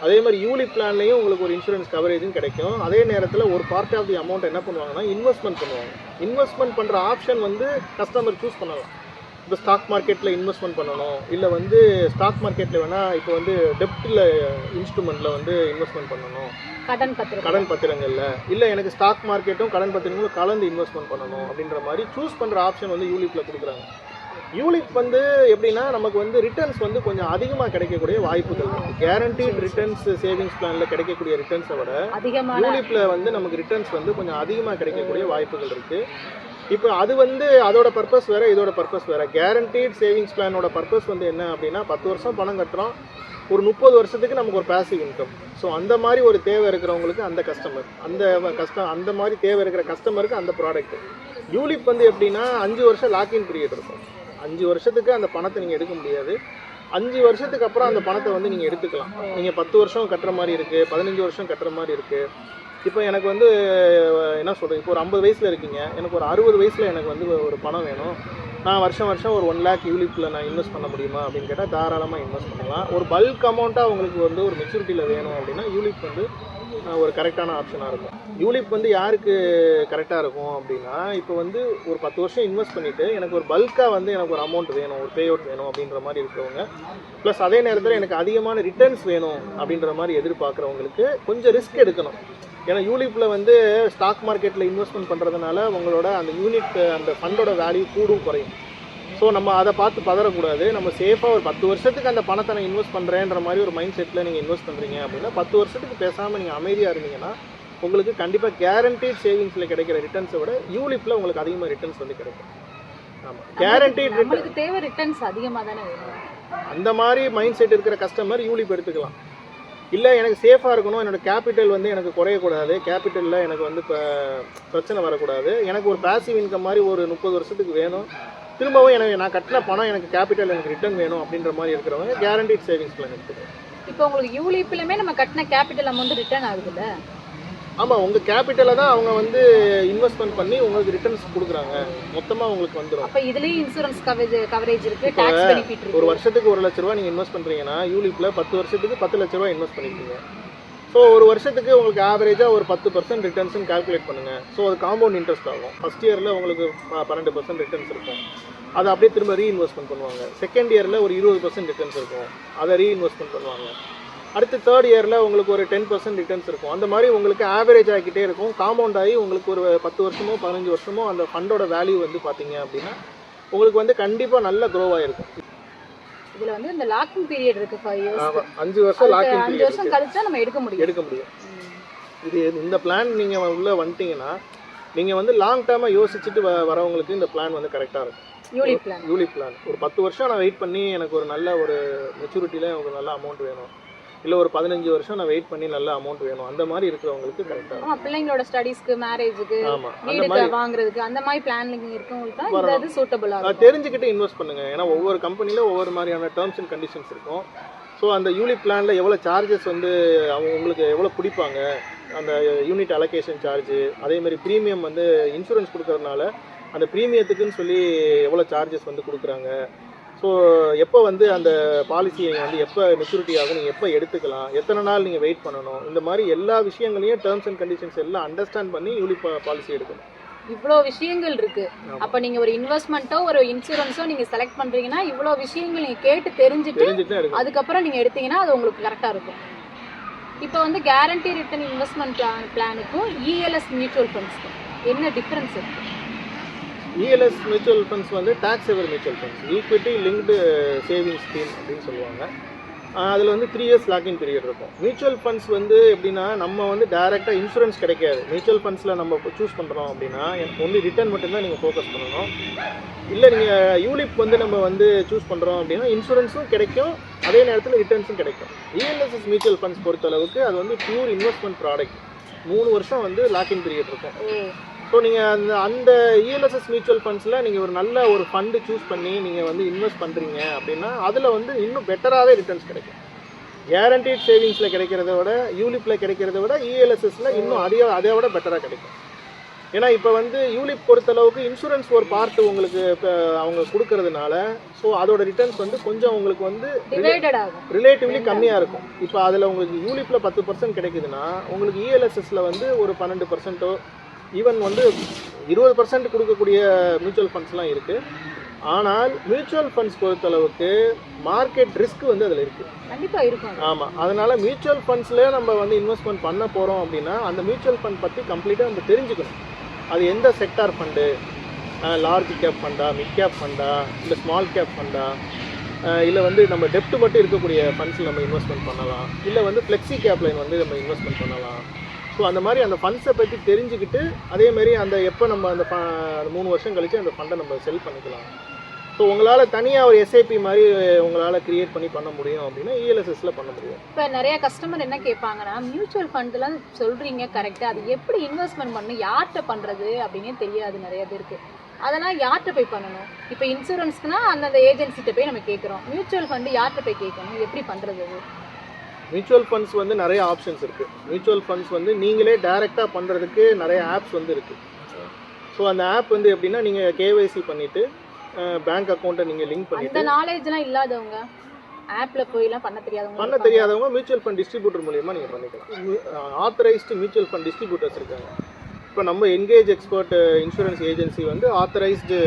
அதே மாதிரி யூலிப் பிளான்லேயும் உங்களுக்கு ஒரு இன்சூரன்ஸ் கவரேஜும் கிடைக்கும். அதே நேரத்தில் ஒரு பார்ட் ஆஃப் தி அமௌண்ட் என்ன பண்ணுவாங்கன்னா இன்வெஸ்ட்மெண்ட் பண்ணுவாங்க. இன்வெஸ்ட்மெண்ட் பண்ணுற ஆப்ஷன் வந்து கஸ்டமர் சூஸ் பண்ணலாம். இப்போ ஸ்டாக் மார்க்கெட்டில் இன்வெஸ்ட்மெண்ட் பண்ணணும், இல்லை வந்து ஸ்டாக் மார்க்கெட்டில் வேணால் இப்போ வந்து டெப்டில் இன்ஸ்ட்ருமெண்ட்டில் வந்து இன்வெஸ்ட்மெண்ட் பண்ணணும், கடன் பத்திரங்களில், இல்லை எனக்கு ஸ்டாக் மார்க்கெட்டும் கடன் பத்திரங்களும் கலந்து இன்வெஸ்ட்மெண்ட் பண்ணணும் அப்படின்ற மாதிரி சூஸ் பண்ணுற ஆப்ஷன் வந்து யூலிப்பில் கொடுக்குறாங்க. யூலிப் வந்து எப்படின்னா நமக்கு வந்து ரிட்டர்ன்ஸ் வந்து கொஞ்சம் அதிகமாக கிடைக்கக்கூடிய வாய்ப்புகள் இருக்குது. கேரண்டீட் ரிட்டர்ன்ஸ் சேவிங்ஸ் பிளானில் கிடைக்கக்கூடிய ரிட்டர்ன்ஸை விட யூலிப்பில் வந்து நமக்கு ரிட்டர்ன்ஸ் வந்து கொஞ்சம் அதிகமாக கிடைக்கக்கூடிய வாய்ப்புகள் இருக்குது. இப்போ அது வந்து அதோட பர்பஸ் வேறு, இதோட பர்பஸ் வேறு. கேரண்டீட் சேவிங்ஸ் பிளானோட பர்பஸ் வந்து என்ன அப்படின்னா 10 வருஷம் பணம் கட்டுறோம், ஒரு 30 வருஷத்துக்கு நமக்கு ஒரு பேசிவ் இன்கம். ஸோ அந்த மாதிரி ஒரு தேவை இருக்கிறவங்களுக்கு அந்த கஸ்டமர், அந்த மாதிரி தேவை இருக்கிற கஸ்டமருக்கு அந்த ப்ராடக்ட். யூலிப் வந்து எப்படின்னா 5 வருஷம் லாக்இன் பீரியட் இருக்கும். 5 வருஷத்துக்கு அந்த பணத்தை நீங்கள் எடுக்க முடியாது. 5 வருஷத்துக்கு அப்புறம் அந்த பணத்தை வந்து நீங்கள் எடுத்துக்கலாம். நீங்கள் 10 வருஷம் கட்டுற மாதிரி இருக்குது, 15 வருஷம் கட்டுற மாதிரி இருக்குது. இப்போ எனக்கு வந்து என்ன சொல்கிறது, இப்போ ஒரு 50 வயசில் இருக்கீங்க, எனக்கு ஒரு 60 வயசில் எனக்கு வந்து ஒரு பணம் வேணும், நான் வருஷம் ஒரு 1 lakh யூலிப்பில் நான் இன்வெஸ்ட் பண்ண முடியுமா அப்படின்னு கேட்டால் தாராளமாக இன்வெஸ்ட் பண்ணலாம். ஒரு பல்க் அமௌண்ட்டாக உங்களுக்கு வந்து ஒரு மெச்சூரிட்டியில் வேணும் அப்படின்னா யூலிப் வந்து ஒரு கரெக்டான ஆப்ஷனாக இருக்கும். யூலிப் வந்து யாருக்கு கரெக்டாக இருக்கும் அப்படின்னா, இப்போ வந்து ஒரு 10 வருஷம் இன்வெஸ்ட் பண்ணிவிட்டு எனக்கு ஒரு பல்காக வந்து எனக்கு ஒரு அமௌண்ட் வேணும், ஒரு பே அவுட் வேணும் அப்படின்ற மாதிரி இருக்கிறவங்க, ப்ளஸ் அதே நேரத்தில் எனக்கு அதிகமான ரிட்டர்ன்ஸ் வேணும் அப்படின்ற மாதிரி எதிர்பார்க்குறவங்களுக்கு கொஞ்சம் ரிஸ்க் எடுக்கணும். ஏன்னா யூலிப்பில் வந்து ஸ்டாக் மார்க்கெட்டில் இன்வெஸ்ட்மெண்ட் பண்ணுறதுனால உங்களோட அந்த யூனிட் அந்த ஃபண்டோட வேல்யூ கூடும் குறையும். ஸோ நம்ம அதை பார்த்து பதறக்கூடாது. நம்ம சேஃபாக ஒரு 10 வருஷத்துக்கு அந்த பணத்தை நான் இன்வெஸ்ட் பண்ணுறேன்ற மாதிரி ஒரு மைண்ட் செட்டில் நீங்கள் இன்வெஸ்ட் பண்ணுறீங்க அப்படின்னா 10 வருஷத்துக்கு பேசாமல் நீங்கள் அமைதியாக இருந்தீங்கன்னா உங்களுக்கு கண்டிப்பாக கேரண்டீட் சேவிங்ஸில் கிடைக்கிற ரிட்டர்ன்ஸை விட யூலிப்பில் உங்களுக்கு அதிகமாக ரிட்டர்ன்ஸ் வந்து கிடைக்கும். ஆமாம், கேரண்டீட் நம்மளுக்கு தேவை ரிட்டர்ன்ஸ் அதிகமாக தானே வேணும். அந்த மாதிரி மைண்ட் செட் இருக்கிற கஸ்டமர் யூலிப் எடுத்துக்கலாம். இல்லை எனக்கு சேஃபாக இருக்கணும், என்னோடய கேபிட்டல் வந்து எனக்கு குறையக்கூடாது, கேபிட்டலில் எனக்கு வந்து இப்போ பிரச்சனை வரக்கூடாது, எனக்கு ஒரு பேசிவ் இன்கம் மாதிரி ஒரு 30 வருஷத்துக்கு வேணும், திரும்பவும் எனக்கு நான் கட்டின பணம் எனக்கு கேபிட்டல் எனக்கு ரிட்டர்ன் வேணும் அப்படின்ற மாதிரி இருக்கிறவங்க கேரண்டீட் சேவிங்ஸ் பிளான் எடுத்துக்கணும். இப்போ உங்களுக்கு யூலிப்லையுமே நம்ம கட்டின கேபிட்டல் அமௌண்ட் ரிட்டர்ன் ஆகுதுல்ல? ஆமாம், உங்கள் கேபிட்டலை தான் அவங்க வந்து இன்வெஸ்ட்மெண்ட் பண்ணி உங்களுக்கு ரிட்டர்ன்ஸ் கொடுக்குறாங்க, மொத்தமாக உங்களுக்கு வந்துடும். அப்போ இதுலேயும் இன்சூரன்ஸ் கவரேஜ் இருக்குது, டாக்ஸ் பெனிஃபிட் இருக்குது. ஒரு வருஷத்துக்கு 1 லட்ச ரூபா நீங்கள் இன்வெஸ்ட் பண்ணுறீங்கன்னா யூலிப்பில் 10 வருஷத்துக்கு 10 லட்ச ரூபா இன்வெஸ்ட் பண்ணியிருக்கீங்க. ஸோ ஒரு வருஷத்துக்கு உங்களுக்கு ஆவரேஜாக ஒரு 10% ரிட்டர்ன்ஸ்னு கால்குலேட் பண்ணுங்கள். ஸோ அது காம்பவுண்ட் இன்ட்ரெஸ்ட் ஆகும். ஃபஸ்ட் இயரில் உங்களுக்கு 12% ரிட்டர்ன்ஸ் இருக்கும், அதை அப்படியே திரும்ப ரீஇன்வெஸ்ட்மெண்ட் பண்ணுவாங்க. செகண்ட் இயரில் ஒரு 20% ரிட்டர்ன்ஸ் இருக்கும், அதை ரீஇன்வெஸ்ட்மெண்ட் பண்ணுவாங்க. அடுத்து தேர்ட் இயரில் உங்களுக்கு ஒரு 10% ரிட்டர்ன்ஸ் இருக்கும். அந்த மாதிரி உங்களுக்கு ஆவரேஜ் ஆகிக்கிட்டே இருக்கும். காம்பவுண்ட் ஆகி உங்களுக்கு ஒரு 10 வருஷமோ 15 வருஷமோ அந்த ஃபண்டோட வேல்யூ வந்து பார்த்தீங்க அப்படின்னா உங்களுக்கு வந்து கண்டிப்பாக நல்ல க்ரோ ஆகிருக்கும். இதில் வந்து இந்த லாக்கிங் பீரியட் இருக்குது 5 years. 5 வருஷம் லாக்கிங் பீரியட். 5 வருஷம் கழிச்சா நம்ம எடுக்க முடியும். இது இந்த பிளான் நீங்கள் உள்ளே வந்துட்டீங்கன்னா நீங்கள் வந்து லாங் டேர்மாக யோசிச்சுட்டு வரவங்களுக்கு இந்த பிளான் வந்து கரெக்டாக இருக்கும். யூலிப் பிளான் ஒரு 10 வருஷம் நான் வெயிட் பண்ணி எனக்கு ஒரு நல்ல ஒரு மெச்சூரிட்டியில் எனக்கு ஒரு நல்ல அமௌண்ட் வேணும், இல்லை ஒரு 15 வருஷம் நான் வெயிட் பண்ணி நல்ல அமௌண்ட் வேணும், அந்த மாதிரி இருக்கிறவங்களுக்கு கரெக்டாக இருக்கும். பிள்ளைங்களோட ஸ்டடீஸ்க்கு, மேரேஜுக்கு, வீடு வாங்குறதுக்கு அந்த மாதிரி பிளானிங் இருக்கவங்களுக்கு தான் இது சூட்டபிளா இருக்கும். தெரிஞ்சுக்கிட்டு இன்வெஸ்ட் பண்ணுங்க. ஏன்னா ஒவ்வொரு கம்பெனியில் ஒவ்வொரு மாதிரியான டேர்ம்ஸ் அண்ட் கண்டிஷன்ஸ் இருக்கும். ஸோ அந்த யூலிப் பிளானில் எவ்வளோ சார்ஜஸ் வந்து அவங்க உங்களுக்கு எவ்வளோ பிடிப்பாங்க, அந்த யூனிட் அலோகேஷன் சார்ஜு, அதேமாதிரி ப்ரீமியம் வந்து இன்சூரன்ஸ் கொடுக்கறதுனால அந்த ப்ரீமியத்துக்குன்னு சொல்லி எவ்வளோ சார்ஜஸ் வந்து கொடுக்குறாங்க, ஸோ எப்போ வந்து அந்த பாலிசியை வந்து எப்போ மெச்சூரிட்டி ஆகும், நீங்கள் எப்போ எடுத்துக்கலாம், எத்தனை நாள் நீங்கள் வெயிட் பண்ணணும், இந்த மாதிரி எல்லா விஷயங்களையும் டேர்ம்ஸ் அண்ட் கண்டிஷன்ஸ் எல்லாம் அண்டர்ஸ்டாண்ட் பண்ணி யூலிப் பாலிசி எடுக்கணும். இவ்வளோ விஷயங்கள் இருக்கு. அப்போ நீங்கள் ஒரு இன்வெஸ்ட்மெண்ட்டோ ஒரு இன்சூரன்ஸோ நீங்கள் செலக்ட் பண்ணுறீங்கன்னா இவ்வளோ விஷயங்கள் நீங்கள் கேட்டு தெரிஞ்சுட்டு அதுக்கப்புறம் நீங்கள் எடுத்தீங்கன்னா அது உங்களுக்கு கரெக்டாக இருக்கும். இப்போ வந்து கேரண்டி ரிட்டர்ன் இன்வெஸ்ட்மெண்ட் பிளானுக்கும் இஎல்எஸ் மியூச்சுவல் ஃபண்ட்ஸ்க்கும் என்ன டிஃப்ரென்ஸ் இருக்கு? இஎல்எஸ் மியூச்சுவல் ஃபண்ட்ஸ் வந்து tax saver mutual funds, equity linked saving scheme அப்படின்னு சொல்லுவாங்க. அதில் வந்து 3 years லாக்கிங் பீரியட் இருக்கும். மியூச்சுவல் ஃபண்ட்ஸ் வந்து எப்படின்னா நம்ம வந்து டைரெக்டாக இன்சூரன்ஸ் கிடைக்காது. மியூச்சுவல் ஃபண்ட்ஸில் நம்ம சூஸ் பண்ணுறோம் அப்படின்னா ஒன்லி ரிட்டர்ன் மட்டும்தான் நீங்கள் ஃபோக்கஸ் பண்ணணும். இல்லை நீங்கள் யூலிப் வந்து நம்ம வந்து சூஸ் பண்ணுறோம் அப்படின்னா இன்சூரன்ஸும் கிடைக்கும், அதே நேரத்தில் ரிட்டர்ன்ஸும் கிடைக்கும். இஎல்எஸ்எஸ் மியூச்சுவல் ஃபண்ட்ஸ் பொறுத்தளவுக்கு அது வந்து பியூர் இன்வெஸ்ட்மெண்ட் ப்ராடக்ட். 3 வருஷம் வந்து லாக்கிங் பீரியட் இருக்கும். ஸோ நீங்கள் அந்த இஎல்எஸ்எஸ் மியூச்சுவல் ஃபண்ட்ஸில் நீங்கள் ஒரு நல்ல ஒரு ஃபண்டு சூஸ் பண்ணி நீங்கள் வந்து இன்வெஸ்ட் பண்ணுறீங்க அப்படின்னா அதில் வந்து இன்னும் பெட்டராகவே ரிட்டர்ன்ஸ் கிடைக்கும். கேரண்டீட் சேவிங்ஸில் கிடைக்கிறத விட யூலிப்பில் கிடைக்கிறத விட இஎல்எஸ்எஸில் இன்னும் அதை விட பெட்டராக கிடைக்கும். ஏன்னா இப்போ வந்து யூலிப் பொறுத்தளவுக்கு இன்சூரன்ஸ் ஒரு பார்ட் உங்களுக்கு இப்போ அவங்க கொடுக்கறதுனால ஸோ அதோட ரிட்டர்ன்ஸ் வந்து கொஞ்சம் உங்களுக்கு வந்து ரிலேட்டிவ்லி கம்மியாக இருக்கும். இப்போ அதில் உங்களுக்கு யூலிப்பில் 10% கிடைக்குதுன்னா உங்களுக்கு இஎல்எஸ்எஸில் வந்து ஒரு 12%, ஈவன் வந்து 20% கொடுக்கக்கூடிய மியூச்சுவல் ஃபண்ட்ஸ்லாம் இருக்குது. ஆனால் மியூச்சுவல் ஃபண்ட்ஸ் பொறுத்தளவுக்கு மார்க்கெட் ரிஸ்க் வந்து அதில் இருக்குது. கண்டிப்பாக இருக்கும். ஆமாம், அதனால் மியூச்சுவல் ஃபண்ட்ஸில் நம்ம வந்து இன்வெஸ்ட்மெண்ட் பண்ண போகிறோம் அப்படின்னா அந்த மியூச்சுவல் ஃபண்ட் பற்றி கம்ப்ளீட்டாக நம்ம தெரிஞ்சுக்கணும். அது எந்த செக்டார் ஃபண்டு, லார்ஜ் கேப் ஃபண்டா, மிட் கேப் ஃபண்டா, இல்லை ஸ்மால் கேப் ஃபண்டா, இல்லை வந்து நம்ம டெப்ட் மட்டும் இருக்கக்கூடிய ஃபண்ட்ஸில் நம்ம இன்வெஸ்ட்மெண்ட் பண்ணலாம், இல்லை வந்து ஃப்ளெக்ஸி கேப்லைன் வந்து நம்ம இன்வெஸ்ட்மெண்ட் பண்ணலாம். ஸோ அந்த மாதிரி அந்த ஃபண்ட்ஸை பற்றி தெரிஞ்சுக்கிட்டு அதேமாரி அந்த எப்போ நம்ம அந்த 3 வருஷம் கழித்து அந்த ஃபண்டை நம்ம செல் பண்ணிக்கலாம். ஸோ உங்களால் தனியாக ஒரு எஸ்ஐபி மாதிரி உங்களால் க்ரியேட் பண்ண முடியும் அப்படின்னா இஎல்எஸ்எஸில் பண்ண முடியும். இப்போ நிறைய கஸ்டமர் என்ன கேட்பாங்கன்னா, மியூச்சுவல் ஃபண்ட்லாம் சொல்கிறீங்க கரெக்டாக, அது எப்படி இன்வெஸ்ட்மெண்ட் பண்ணணும், யார்கிட்ட பண்ணுறது அப்படின்னே தெரியாது நிறைய பேருக்கு. அதெல்லாம் யார்கிட்ட போய் பண்ணணும்? இப்போ இன்சூரன்ஸ்க்குனா அந்தந்த ஏஜென்சிட்ட போய் நம்ம கேட்குறோம். மியூச்சுவல் ஃபண்டு யார்கிட்ட போய் கேட்கணும்? எப்படி பண்ணுறது அது? மியூச்சுவல் ஃபண்ட்ஸ் வந்து நிறைய ஆப்ஷன்ஸ் இருக்குது. மியூச்சுவல் ஃபண்ட்ஸ் வந்து நீங்களே டைரெக்டாக பண்ணுறதுக்கு நிறைய ஆப்ஸ் வந்து இருக்குது. ஸோ அந்த ஆப் வந்து எப்படின்னா நீங்கள் கேஒய்சி பண்ணிவிட்டு பேங்க் அக்கௌண்ட்டை நீங்கள் லிங்க் பண்ணிவிட்டு, அந்த நாலேஜ்லாம் இல்லாதவங்க, ஆப்பில் போய்லாம் பண்ண தெரியாதவங்க மியூச்சுவல் ஃபண்ட் டிஸ்ட்ரிபியூட்டர் மூலிமா நீங்கள் பண்ணிக்கலாம். ஆத்தரைஸ்டு மியூச்சுவல் ஃபண்ட் டிஸ்ட்ரிபியூட்டர்ஸ் இருக்காங்க. இப்போ நம்ம என்கேஜ் எக்ஸ்பர்ட் இன்சூரன்ஸ் ஏஜென்சி வந்து ஆத்தரைஸ்டு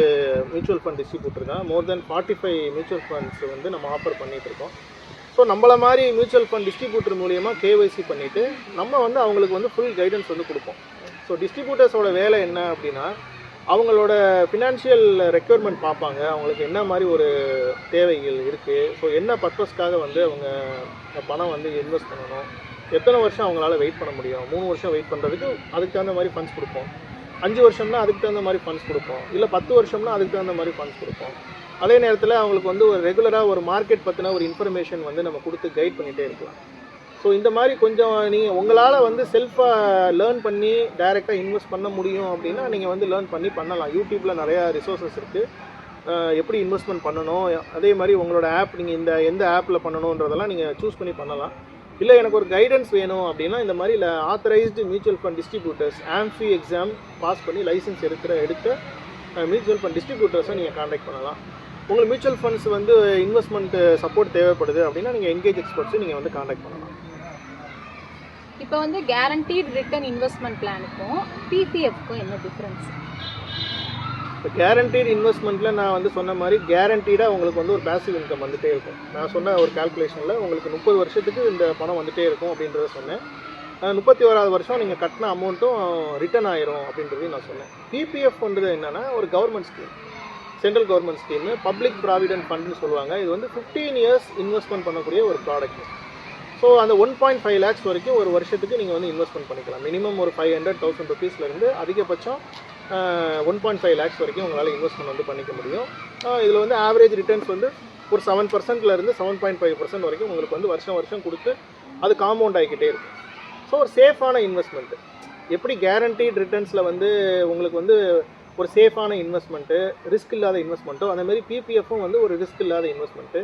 மியூச்சுவல் ஃபண்ட் டிஸ்ட்ரிபியூட்டர் தான். மோர் தென் 45 மியூச்சுவல் ஃபண்ட்ஸ் வந்து நம்ம ஆஃபர் பண்ணிகிட்டு இருக்கோம். ஸோ நம்மள மாதிரி மியூச்சுவல் ஃபண்ட் டிஸ்ட்ரிபியூட்டர் மூலிமா கேஒய்சி பண்ணிவிட்டு நம்ம வந்து அவங்களுக்கு வந்து ஃபுல் கைடன்ஸ் வந்து கொடுப்போம். ஸோ டிஸ்ட்ரிபியூட்டர்ஸோட வேலை என்ன அப்படின்னா அவங்களோட ஃபினான்ஷியல் ரெக்யர்மெண்ட் பார்ப்பாங்க. அவங்களுக்கு என்ன மாதிரி ஒரு தேவைகள் இருக்குது, ஸோ என்ன பர்பஸ்க்காக வந்து அவங்க பணம் வந்து இன்வெஸ்ட் பண்ணணும், எத்தனை வருஷம் அவங்களால வெயிட் பண்ண முடியும், 3 வருஷம் வெயிட் பண்ணுறதுக்கு அதுக்கு தகுந்த மாதிரி ஃபண்ட்ஸ் கொடுப்போம், 5 வருஷம்னா அதுக்கு தகுந்த மாதிரி ஃபண்ட்ஸ் கொடுப்போம், இல்லை 10 வருஷம்னா அதுக்கு தகுந்த மாதிரி ஃபண்ட்ஸ் கொடுப்போம். அதே நேரத்தில் அவங்களுக்கு வந்து ஒரு ரெகுலராக ஒரு மார்க்கெட் பற்றின ஒரு இன்ஃபர்மேஷன் வந்து நம்ம கொடுத்து கைட் பண்ணிகிட்டே இருக்கலாம். ஸோ இந்த மாதிரி கொஞ்சம் நீங்கள் உங்களால் வந்து செல்ஃபாக லேர்ன் பண்ணி டைரெக்டாக இன்வெஸ்ட் பண்ண முடியும் அப்படின்னா நீங்கள் வந்து லேர்ன் பண்ணி பண்ணலாம். யூடியூப்பில் நிறையா ரிசோர்ஸஸ் இருக்குது. எப்படி இன்வெஸ்ட்மெண்ட் பண்ணணும், அதே மாதிரி உங்களோட ஆப் நீங்கள் எந்த ஆப்பில் பண்ணணுன்றதெல்லாம் நீங்கள் சூஸ் பண்ணி பண்ணலாம். இல்லை எனக்கு ஒரு கைடன்ஸ் வேணும் அப்படின்னா இந்த மாதிரி authorised mutual fund distributors AMFI exam pass பண்ணி லைசன்ஸ் எடுத்த மியூச்சுவல் ஃபண்ட் டிஸ்ட்ரிபியூட்டர்ஸை நீங்கள் காண்டாக்ட் பண்ணலாம். உங்களுக்கு மியூச்சுவல் ஃபண்ட்ஸ் வந்து இன்வெஸ்ட்மெண்ட் சப்போர்ட் தேவைப்படுது அப்படின்னா நீங்கள் என்கேஜ் எக்ஸ்பர்ட்ஸை நீங்கள் வந்து காண்டாக்ட் பண்ணலாம். இப்போ வந்து கேரண்டீட் ரிட்டர்ன் இன்வெஸ்ட்மெண்ட் பிளானுக்கும் பிபிஎஃப்க்கும் என்ன டிஃப்ரென்ஸ்? இப்போ கேரண்டீட் இன்வெஸ்ட்மெண்ட்டில் நான் வந்து சொன்ன மாதிரி கேரண்டீடாக உங்களுக்கு வந்து ஒரு பேசிவ் இன்கம் வந்துகிட்டே இருக்கும். நான் சொன்ன ஒரு கால்குலேஷனில் உங்களுக்கு 30 வருஷத்துக்கு இந்த பணம் வந்துகிட்டே இருக்கும் அப்படின்றத சொன்னேன். 31வது வருஷம் நீங்கள் கட்டின அமௌண்ட்டும் ரிட்டர்ன் ஆயிரும் அப்படின்றதையும் நான் சொன்னேன். பிபிஎஃப்ன்றது என்னென்னா ஒரு government scheme, central government scheme, public provident ஃபண்டுன்னு சொல்லுவாங்க. இது வந்து 15 இயர்ஸ் இன்வெஸ்ட்மெண்ட் பண்ணக்கூடிய ஒரு ப்ராடக்ட். ஸோ அந்த 1.5 lakhs வரைக்கும் ஒரு வருஷத்துக்கு நீங்கள் வந்து இன்வெஸ்ட்மெண்ட் பண்ணிக்கலாம். மினிமம் ஒரு 500,000 rupeesலேருந்து அதிகபட்சம் 1.5 lakhs வரைக்கும் உங்களால் இன்வெஸ்ட்மெண்ட் வந்து பண்ணிக்க முடியும். இதில் வந்து ஆவரேஜ் ரிட்டர்ன்ஸ் வந்து ஒரு 7%லேருந்து 7.5% வரைக்கும் உங்களுக்கு வந்து வருஷம் கொடுத்து அது காம்பவுண்ட் ஆகிக்கிட்டே இருக்கும். ஸோ ஒரு சேஃபான இன்வெஸ்ட்மெண்ட்டு. எப்படி கேரண்டீட் ரிட்டர்ன்ஸில் வந்து உங்களுக்கு வந்து ஒரு சேஃபான இன்வெஸ்ட்மெண்ட்டு, ரிஸ்க் இல்லாத இன்வெஸ்ட்மெண்ட்டோ, அந்த மாதிரி பிபிஎஃப்பும் வந்து ஒரு ரிஸ்க் இல்லாத இன்வெஸ்ட்மெண்ட்டு.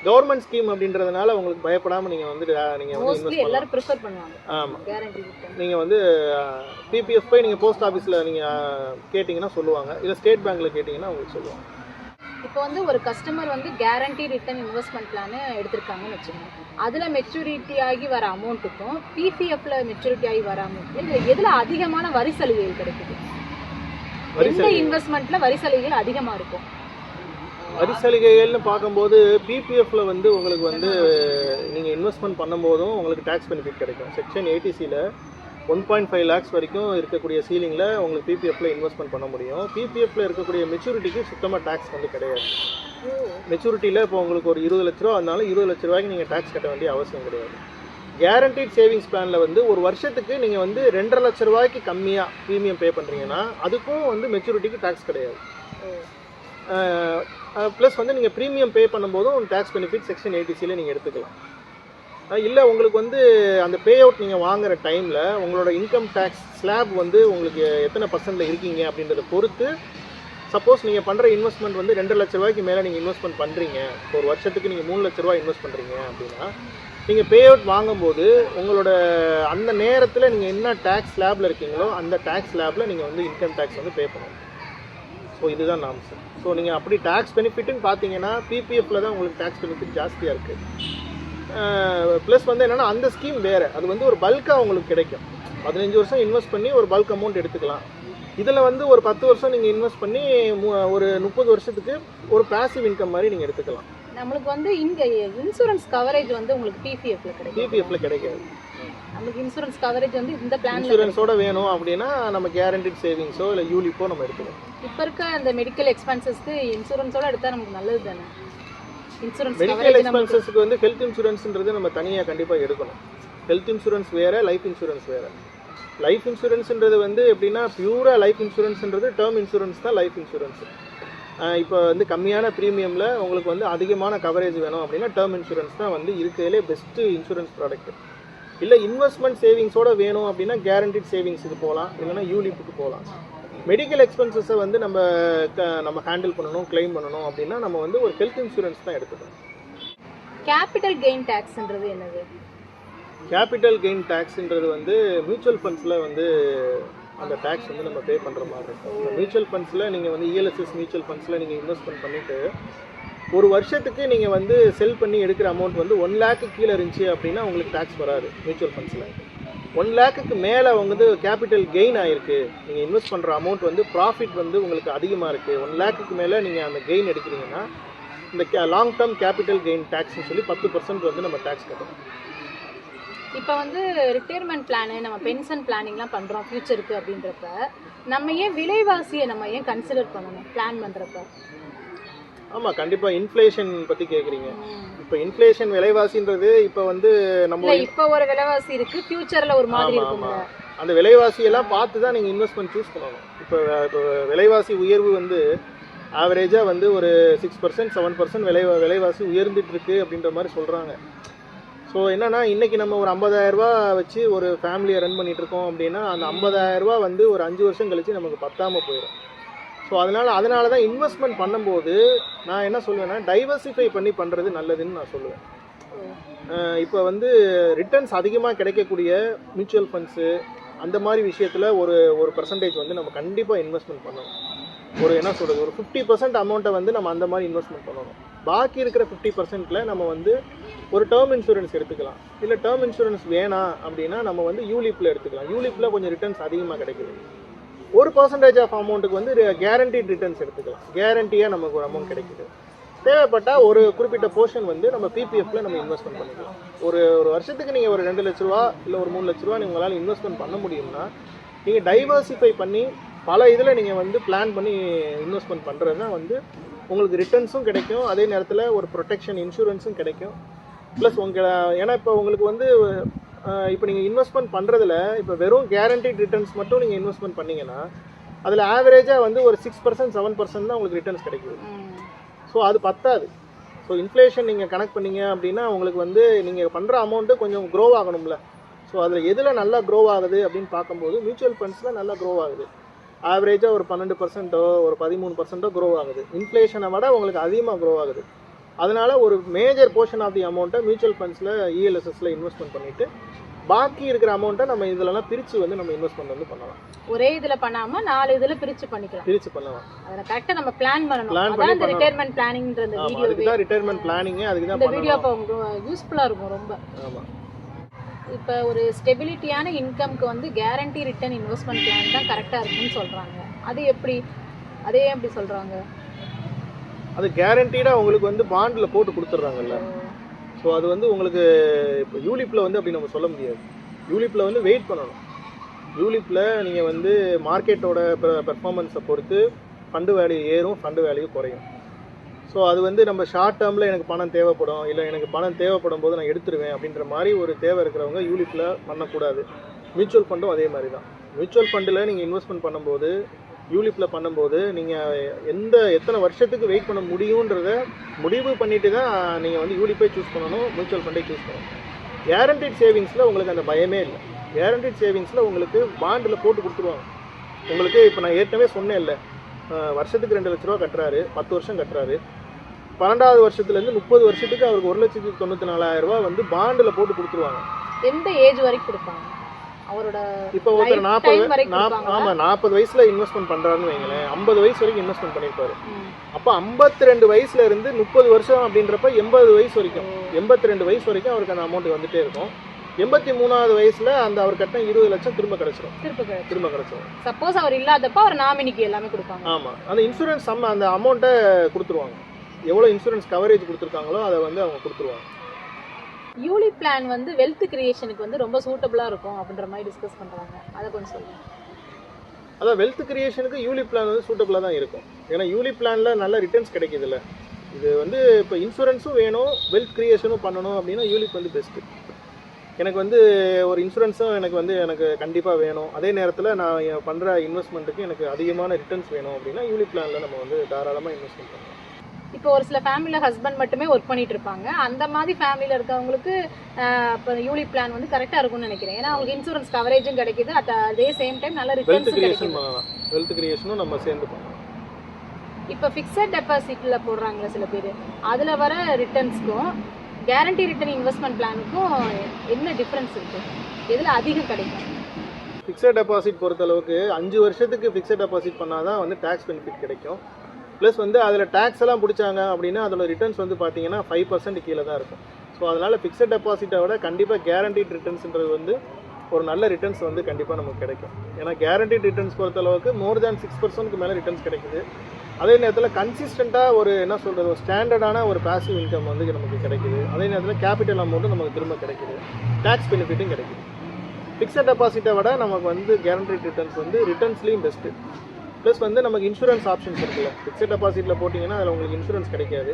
கவர்மெண்ட் ஸ்கீம் அப்படின்றதுனால உங்களுக்கு பயப்படாமல் நீங்கள் வந்து எல்லாரும் ப்ரிஃபர் பண்ணுவாங்க. ஆமாம், நீங்கள் வந்து பிபிஎஃப் போய் நீங்கள் போஸ்ட் ஆஃபீஸில் நீங்கள் கேட்டிங்கன்னா சொல்லுவாங்க, இல்லை ஸ்டேட் பேங்க்கில் கேட்டிங்கன்னா உங்களுக்கு சொல்லுவாங்க. இப்போ வந்து ஒரு கஸ்டமர் வந்து கேரண்டி ரிட்டர்ன் இன்வெஸ்ட்மெண்ட் பிளான் எடுத்திருக்காங்கன்னு வச்சுக்கோங்க. அதில் மெச்சூரிட்டி ஆகி வர அமௌண்ட்டுக்கும் பிபிஎஃப்ல மெச்சூரிட்டி ஆகி வர அமௌண்ட் இதில் எதில் அதிகமான வரி சலுகைகள் கிடைக்குது? எந்த இன்வெஸ்ட்மெண்ட்ல வரி சலுகைகள் அதிகமாக இருக்கும்? வரி சலுகைகள்னு பார்க்கும்போது பிபிஎஃப்ல வந்து உங்களுக்கு வந்து நீங்கள் இன்வெஸ்ட்மெண்ட் பண்ணும்போதும் உங்களுக்கு டேக்ஸ் பெனிஃபிட் கிடைக்கும். செக்ஷன் 80Cல 1.5 lakhs வரைக்கும் இருக்கக்கூடிய சீலிங்கில் உங்களுக்கு பிபிஎஃப்ல இன்வெஸ்ட்மெண்ட் பண்ண முடியும். பிபிஎஃப்ல இருக்கக்கூடிய மெச்சூரிட்டிக்கு சுத்தமாக டேக்ஸ் வந்து கிடையாது. மெச்சூரிட்டியில் இப்போ உங்களுக்கு ஒரு 20 லட்ச ரூபா, அதனால 20 லட்ச ரூபாய்க்கு நீங்கள் டேக்ஸ் கட்ட வேண்டிய அவசியம் கிடையாது. கேரண்டீட் சேவிங்ஸ் பிளானில் வந்து ஒரு வருஷத்துக்கு நீங்கள் வந்து 2.5 லட்ச ரூபாய்க்கு கம்மியாக ப்ரீமியம் பே பண்ணுறீங்கன்னா அதுக்கும் வந்து மெச்சூரிட்டிக்கு டேக்ஸ் கிடையாது. ப்ளஸ் வந்து நீங்கள் ப்ரீமியம் பே பண்ணும்போதும் டேக்ஸ் பெனிஃபிட் செக்ஷன் 80Cல நீங்கள் எடுத்துக்கலாம். இல்லை உங்களுக்கு வந்து அந்த பே அவுட் நீங்கள் வாங்குகிற டைமில் உங்களோட இன்கம் டேக்ஸ் ஸ்லாப் வந்து உங்களுக்கு எத்தனை % இருக்கீங்க அப்படின்றத பொறுத்து, சப்போஸ் நீங்கள் பண்ணுற இன்வெஸ்ட்மெண்ட் வந்து 2 லட்ச ரூபாய்க்கு மேலே நீங்கள் இன்வெஸ்ட்மெண்ட் பண்ணுறீங்க, ஒரு வருஷத்துக்கு நீங்கள் 3 லட்ச ரூபாய் இன்வெஸ்ட் பண்ணுறீங்க அப்படின்னா நீங்கள் பே அவுட் வாங்கும்போது உங்களோட அந்த நேரத்தில் நீங்கள் என்ன டேக்ஸ் ஸ்லாபில் இருக்கீங்களோ அந்த டேக்ஸ் ஸ்லாபில் நீங்கள் வந்து இன்கம் டேக்ஸ் வந்து பே பண்ணணும். ஸோ இதுதான் நாம்ஸ். ஸோ நீங்கள் அப்படி டேக்ஸ் பெனிஃபிட்டுன்னு பார்த்தீங்கன்னா பிபிஎஃப்ல தான் உங்களுக்கு டேக்ஸ் பெனிஃபிட் ஜாஸ்தியாக இருக்குது. ப்ளஸ் வந்து என்னென்னா அந்த ஸ்கீம் வேறு, அது வந்து ஒரு பல்காக உங்களுக்கு கிடைக்கும். 15 வருஷம் இன்வெஸ்ட் பண்ணி ஒரு பல்க் அமௌண்ட் எடுத்துக்கலாம். இதில் வந்து ஒரு 10 வருஷம் நீங்கள் இன்வெஸ்ட் பண்ணி ஒரு 30 வருஷத்துக்கு ஒரு பேசிவ் இன்கம் மாதிரி நீங்கள் எடுத்துக்கலாம். நம்மளுக்கு வந்து இங்கே இன்சூரன்ஸ் கவரேஜ் வந்து உங்களுக்கு பிபிஎஃப்ல கிடைக்கும். பிபிஎஃப்ல கிடைக்காது. நமக்கு இன்சூரன்ஸ் கவரேஜ் வந்து இந்த பிளான் இன்சூரன்ஸோட வேணும் அப்படின்னா நம்ம கேரண்டீட் சேவிங்ஸோ இல்லை யூலிப்போ நம்ம எடுத்துக்கலாம். இப்போ இருக்க அந்த மெடிக்கல் எக்ஸ்பென்சஸ்க்கு இன்சூரன்ஸோட எடுத்தால் நமக்கு நல்லது தானே? இன்சூரன்ஸ் மெடிக்கல் எக்ஸ்பென்சஸ்க்கு வந்து ஹெல்த் இன்சூரன்ஸ்ன்றது நம்ம தனியாக கண்டிப்பாக எடுக்கணும். ஹெல்த் இன்சூரன்ஸ் வேறு, லைஃப் இன்சூரன்ஸ் வேறு. லைஃப் இன்சூரன்ஸ்ன்றது வந்து எப்படின்னா பியூராக லைஃப் இன்சூரன்ஸ்ன்றது டேர்ம் இன்சூரன்ஸ் தான் லைஃப் இன்சூரன்ஸ். இப்போ வந்து கம்மியான ப்ரீமியமில் உங்களுக்கு வந்து அதிகமான கவரேஜ் வேணும் அப்படின்னா டேர்ம் இன்சூரன்ஸ் தான் வந்து இருக்கிறதுலே பெஸ்ட்டு இன்சூரன்ஸ் ப்ராடக்ட். இல்லை இன்வெஸ்ட்மெண்ட் சேவிங்ஸோட வேணும் அப்படின்னா கேரண்டீட் சேவிங்ஸுக்கு போகலாம், இல்லைனா யூலிப்புக்கு போகலாம். மெடிக்கல் எக்ஸ்பென்சஸை வந்து நம்ம ஹேண்டில் பண்ணணும், கிளைம் பண்ணணும் அப்படின்னா நம்ம வந்து ஒரு ஹெல்த் இன்சூரன்ஸ் தான் எடுத்துக்கணும். கேபிட்டல் கெயின் டேக்ஸ்ன்றது என்னது? கேபிட்டல் கெயின் டேக்ஸ்ன்றது வந்து மியூச்சுவல் ஃபண்ட்ஸில் வந்து அந்த டேக்ஸ் வந்து நம்ம பே பண்ணுற மாதிரி இருக்கும். மியூச்சுவல் ஃபண்ட்ஸில் நீங்கள் வந்து இஎல்எஸ்எஸ் மியூச்சுவல் ஃபண்ட்ஸில் நீங்கள் இன்வெஸ்ட்மெண்ட் பண்ணிவிட்டு ஒரு வருஷத்துக்கு நீங்கள் வந்து செல் பண்ணி எடுக்கிற அமௌண்ட் வந்து 1 lakh கீழே இருந்துச்சு அப்படின்னா உங்களுக்கு டேக்ஸ் வராது. மியூச்சுவல் ஃபண்ட்ஸில் 1 lakக்கு மேலே வந்து கேபிட்டல் கெயின் ஆகிருக்கு, நீங்கள் இன்வெஸ்ட் பண்ணுற அமௌண்ட் வந்து ப்ராஃபிட் வந்து உங்களுக்கு அதிகமாக இருக்குது, 1 lakக்கு மேலே நீங்கள் அந்த கெயின் எடுக்கிறீங்கன்னா இந்த லாங் டேர்ம் கேபிட்டல் கெயின் டேக்ஸ்னு சொல்லி 10% வந்து நம்ம டேக்ஸ் கட்டணும். இப்போ வந்து ரிட்டையர்மெண்ட் பிளானு, நம்ம பென்ஷன் பிளானிங்லாம் பண்ணுறோம் ஃப்யூச்சருக்கு அப்படின்றப்ப நம்ம ஏன் விலைவாசியை நம்ம ஏன் கன்சிடர் பண்ணணும் பிளான் பண்ணுறப்ப? ஆமாம், கண்டிப்பாக இன்ஃப்ளேஷன் பற்றி கேட்குறீங்க. இப்போ இன்ஃப்ளேஷன் விலைவாசின்றது இப்போ வந்து நம்ம இப்போ ஒரு விலைவாசி இருக்குது, ஃப்யூச்சரில் ஒரு மாதிரி இருக்கும். அந்த விலைவாசியெல்லாம் பார்த்து தான் நீங்கள் இன்வெஸ்ட்மெண்ட் சூஸ் பண்ணணும். இப்போ விலைவாசி உயர்வு வந்து ஆவரேஜாக வந்து ஒரு 6% 7% விலைவாசி உயர்ந்துட்டு இருக்கு அப்படின்ற மாதிரி சொல்கிறாங்க. ஸோ என்னென்னா இன்றைக்கி நம்ம ஒரு 50,000 வச்சு ஒரு ஃபேமிலியை ரன் பண்ணிகிட்ருக்கோம் அப்படின்னா அந்த 50,000 வந்து ஒரு 5 வருஷம் கழித்து நமக்கு பத்தாமல் போயிடும். ஸோ அதனால தான் இன்வெஸ்ட்மெண்ட் பண்ணும்போது நான் என்ன சொல்லுவேன்னா டைவர்சிஃபை பண்ணி பண்ணுறது நல்லதுன்னு நான் சொல்லுவேன். இப்போ வந்து ரிட்டர்ன்ஸ் அதிகமாக கிடைக்கக்கூடிய மியூச்சுவல் ஃபண்ட்ஸு அந்த மாதிரி விஷயத்தில் ஒரு பர்சன்டேஜ் வந்து நம்ம கண்டிப்பாக இன்வெஸ்ட்மெண்ட் பண்ணணும். என்ன சொல்கிறது, ஒரு 50% அமௌண்ட்டை வந்து நம்ம அந்த மாதிரி இன்வெஸ்ட்மெண்ட் பண்ணணும். பாக்கி இருக்கிற 50%ல் நம்ம வந்து ஒரு டேர்ம் இன்சூரன்ஸ் எடுத்துக்கலாம். இல்லை டேர்ம் இன்சூரன்ஸ் வேணாம் அப்படின்னா நம்ம வந்து யூலிப்பில் எடுத்துக்கலாம். யூலிப்பில் கொஞ்சம் ரிட்டர்ன்ஸ் அதிகமாக கிடைக்குது. 1% ஆஃப் அமௌண்ட்டுக்கு வந்து கேரண்டீட் ரிட்டர்ன்ஸ் எடுத்துக்கலாம். கேரண்டியாக நமக்கு ஒரு அமௌண்ட் கிடைக்குது. தேவைப்பட்டால் ஒரு குறிப்பிட்ட போர்ஷன் வந்து நம்ம பிபிஎஃப்ல நம்ம இன்வெஸ்ட்மெண்ட் பண்ணிக்கலாம். ஒரு வருஷத்துக்கு நீங்கள் ஒரு 2 லட்ச ரூபா இல்லை ஒரு 3 லட்ச ரூபா உங்களால் இன்வெஸ்ட்மெண்ட் பண்ண முடியும்னா நீங்கள் டைவர்சிஃபை பண்ணி பல இதில் நீங்கள் வந்து பிளான் பண்ணி இன்வெஸ்ட்மெண்ட் பண்ணுறது தான் வந்து உங்களுக்கு ரிட்டர்ன்ஸும் கிடைக்கும், அதே நேரத்தில் ஒரு ப்ரொடெக்ஷன் இன்சூரன்ஸும் கிடைக்கும். ப்ளஸ் ஏன்னா இப்போ உங்களுக்கு வந்து இப்போ நீங்கள் இன்வெஸ்ட்மெண்ட் பண்ணுறதுல இப்போ வெறும் கேரண்டீட் ரிட்டர்ன்ஸ் மட்டும் நீங்கள் இன்வெஸ்ட்மெண்ட் பண்ணிங்கன்னா அதில் ஆவரேஜாக வந்து ஒரு 6% 7% தான் உங்களுக்கு ரிட்டர்ன்ஸ் கிடைக்குது. ஸோ அது பத்தாது. ஸோ இன்ஃப்ளேஷன் நீங்கள் கனெக்ட் பண்ணீங்க அப்படின்னா உங்களுக்கு வந்து நீங்கள் பண்ணுற அமௌண்ட்டு கொஞ்சம் க்ரோ ஆகணும்ல. ஸோ அதில் எதில் நல்லா க்ரோ ஆகுது அப்படின்னு பார்க்கும்போது மியூச்சுவல் ஃபண்ட்ஸில் நல்லா க்ரோ ஆகுது. ஆவரேஜாக ஒரு 12% ஒரு 13% க்ரோ ஆகுது. இன்ஃப்ளேஷனை விட உங்களுக்கு அதிகமாக க்ரோ ஆகுது. அதனால் ஒரு மேஜர் போர்ஷன் ஆஃப் தி அமௌண்ட்டை மியூச்சுவல் ஃபண்ட்ஸில் இஎல்எஸ்எஸில் இன்வெஸ்ட்மெண்ட் பண்ணிவிட்டு பாக்கி இருக்கிற அமௌண்ட்டை நம்ம இதெல்லாம் பிரித்து வந்து நம்ம இன்வெஸ்ட்மெண்ட் வந்து பண்ணலாம். ஒரே இதில் பண்ணாமல் 4 இதில் பிரித்து பண்ணலாம். அதை கரெக்டாக நம்ம பிளான் பண்ணணும். அதான் ரிட்டையர்மெண்ட் பிளானிங்ன்ற இந்த வீடியோ. அதுக்கு தான் ரிட்டையர்மெண்ட் பிளானிங். அதுக்கு தான் இந்த வீடியோ அப்போ உங்களுக்கு யூஸ்ஃபுல்லாக இருக்கும் ரொம்ப. ஆமாம். இப்போ ஒரு ஸ்டெபிலிட்டியான இன்கம்க்கு வந்து கேரண்டி ரிட்டர்ன் இன்வெஸ்ட்மெண்ட் பிளான் தான் கரெக்டாக இருக்குன்னு சொல்கிறாங்க. அது எப்படி, அதே எப்படி சொல்கிறாங்க? அது கேரண்டீடாக உங்களுக்கு வந்து பாண்டில் போட்டு கொடுத்துட்றாங்கல்ல. ஸோ அது வந்து உங்களுக்கு இப்போ யூலிப்பில் வந்து அப்படி நம்ம சொல்ல முடியாது. யூலிப்பில் வந்து வெயிட் பண்ணணும். யூலிப்பில் நீங்கள் வந்து மார்க்கெட்டோட பெர்ஃபார்மன்ஸை பொறுத்து ஃபண்டு வேல்யூ ஏறும், ஃபண்டு வேல்யூ குறையும். ஸோ அது வந்து நம்ம ஷார்ட் டேர்மில் எனக்கு பணம் தேவைப்படும், இல்லை எனக்கு பணம் தேவைப்படும் போது நான் எடுத்துருவேன் அப்படின்ற மாதிரி ஒரு தேவை இருக்கிறவங்க யூலிப்பில் பண்ணக்கூடாது. மியூச்சுவல் ஃபண்டும் அதே மாதிரி தான். மியூச்சுவல் ஃபண்டில் நீங்கள் இன்வெஸ்ட்மெண்ட் பண்ணும்போது யூலிப்பில் பண்ணும்போது நீங்கள் எத்தனை வருஷத்துக்கு வெயிட் பண்ண முடியுன்றத முடிவு பண்ணிட்டு தான் நீங்கள் வந்து யூலிப்பை சூஸ் பண்ணணும், மியூச்சுவல் ஃபண்டை சூஸ் பண்ணணும். கேரண்டீட் சேவிங்ஸில் உங்களுக்கு அந்த பயமே இல்லை. கேரண்டீட் சேவிங்ஸில் உங்களுக்கு பாண்டில் போட்டு கொடுத்துருவாங்க. உங்களுக்கு இப்போ நான் ஏற்கனவே சொன்னேன் இல்லை, வருஷத்துக்கு 2 லட்ச ரூபா கட்டுறாரு, 10 வருஷம் கட்டுறாரு. 12வது வருஷத்துலேருந்து 30 வருஷத்துக்கு அவருக்கு 1,94,000 வந்து பாண்டில் போட்டு கொடுத்துருவாங்க. எந்த ஏஜ் வரைக்கும் கொடுப்பாங்க அவரோட? இப்போ ஒருத்தர் 40 வயசுல இன்வெஸ்ட்மெண்ட் பண்றாருன்னு வைங்களேன், 50 வயசு வரைக்கும் இன்வெஸ்ட்மெண்ட் பண்ணிருப்பாரு. அப்போ 52 வயசுல இருந்து 30 வருஷம் அப்படின்றப்ப 80 வயசு வரைக்கும், 82 வயசு வரைக்கும் அவருக்கு அந்த அமௌண்ட் வந்துட்டே இருக்கும். 83வது வயசுல அந்த அவர் கட்டின 20 லட்சம் திரும்ப கிடைச்சிடும். சப்போஸ் அவர் இல்லாதப்ப அவர் நாமினிக்கு எல்லாமே கொடுப்பாங்க. ஆமா, அந்த இன்சூரன்ஸ் அந்த அமௌண்ட்டை கொடுத்துருவாங்க. எவ்வளோ இன்சூரன்ஸ் கவரேஜ் கொடுத்துருக்காங்களோ அதை வந்து அவங்க கொடுத்துருவாங்க. யூலிப் பிளான் வந்து வெல்த் கிரியேஷனுக்கு வந்து ரொம்ப சூட்டபிளாக இருக்கும் அப்படின்ற மாதிரி டிஸ்கஸ் பண்ணுறாங்க. அதை கொஞ்சம் சொல்லுங்கள். அதான் வெல்த் கிரியேஷனுக்கு யூலிப் பிளான் வந்து சூட்டபிளாக தான் இருக்கும். ஏன்னா யூலிப் பிளானில் நல்ல ரிட்டர்ன்ஸ் கிடைக்கிதுல்ல. இது வந்து இப்போ இன்சூரன்ஸும் வேணும், வெல்த் கிரியேஷனும் பண்ணணும் அப்படின்னா யூலிப் வந்து பெஸ்ட்டு. எனக்கு வந்து ஒரு இன்சூரன்ஸும் எனக்கு கண்டிப்பாக வேணும், அதே நேரத்தில் நான் பண்ணுற இன்வெஸ்ட்மெண்ட்டுக்கு எனக்கு அதிகமான ரிட்டர்ன்ஸ் வேணும் அப்படின்னா யூலிப் பிளானில் நம்ம வந்து தாராளமாக இன்வெஸ்ட்மெண்ட் பண்ணலாம். இப்போ ஒரு சில ஃபேமிலியில் ஹஸ்பண்ட் மட்டுமே ஒர்க் பண்ணிட்டு இருப்பாங்க. அந்த மாதிரி ஃபேமிலியில் இருக்கவங்களுக்கு இப்போ யூலிப் பிளான் வந்து கரெக்டாக இருக்கும்னு நினைக்கிறேன். ஏன்னா அவங்களுக்கு இன்சூரன்ஸ் கவரேஜும் கிடைக்குது, அதே சேம் டைம் நல்ல வெல்த் ரிட்டர்ன்ஸும் கிரியேஷன் கிடைக்குது. பண்ணலாம், வெல்த் கிரியேஷனும் நம்ம சேர்ந்து பண்ணலாம். இப்போ ஃபிக்ஸட் டெபாசிட்டில் போடுறாங்களே சில பேர், அதில் வர ரிட்டர்ன்ஸ்க்கும் கேரண்டி ரிட்டர்ன் இன்வெஸ்ட்மெண்ட் பிளானுக்கும் என்ன டிஃப்ரென்ஸ் இருக்குது? எதில் அதிகம் கிடைக்கும்? ஃபிக்ஸட் டெபாசிட் பொறுத்தளவுக்கு 5 வருஷத்துக்கு ஃபிக்ஸட் டெபாசிட் பண்ணால் தான் வந்து டேக்ஸ் பெனிஃபிட் கிடைக்கும். ப்ளஸ் வந்து அதில் டேக்ஸ் எல்லாம் பிடிச்சாங்க அப்படின்னா அதோட ரிட்டர்ன்ஸ் வந்து பார்த்தீங்கன்னா 5% கீழே தான் இருக்கும். ஸோ அதனால் ஃபிக்ஸட் டெபாசிட்டை விட கண்டிப்பாக கேரண்டீட் ரிட்டர்ன்ஸ்ன்றது வந்து ஒரு நல்ல ரிட்டர்ன்ஸ் வந்து கண்டிப்பாக நமக்கு கிடைக்கும். ஏன்னா கேரண்டீட் ரிட்டர்ன்ஸ் பொறுத்தளவுக்கு மோர் தேன் 6%க்கு மேலே ரிட்டர்ன்ஸ் கிடைக்குது. அதே நேரத்தில் கன்சிஸ்டண்ட்டாக ஒரு என்ன சொல்கிறது, ஒரு ஸ்டாண்டர்டான ஒரு பாசிவ் இன்கம் வந்து நமக்கு கிடைக்குது. அதே நேரத்தில் கேபிட்டல் அமௌண்ட்டும் நமக்கு திரும்ப கிடைக்குது, டேக்ஸ் பெனிஃபிட்டும் கிடைக்குது. ஃபிக்ஸட் டெபாசிட்டை விட நமக்கு வந்து கேரண்டீட் ரிட்டர்ன்ஸ் வந்து ரிட்டர்ன்ஸ்லேயும் பெஸ்ட்டு. ப்ளஸ் வந்து நமக்கு இன்சூரன்ஸ் ஆப்ஷன்ஸ் இருக்குல்ல, ஃபிக்ஸட் டெபாசிட்டில் போட்டிங்கன்னா அதில் உங்களுக்கு இன்சூரன்ஸ் கிடைக்காது.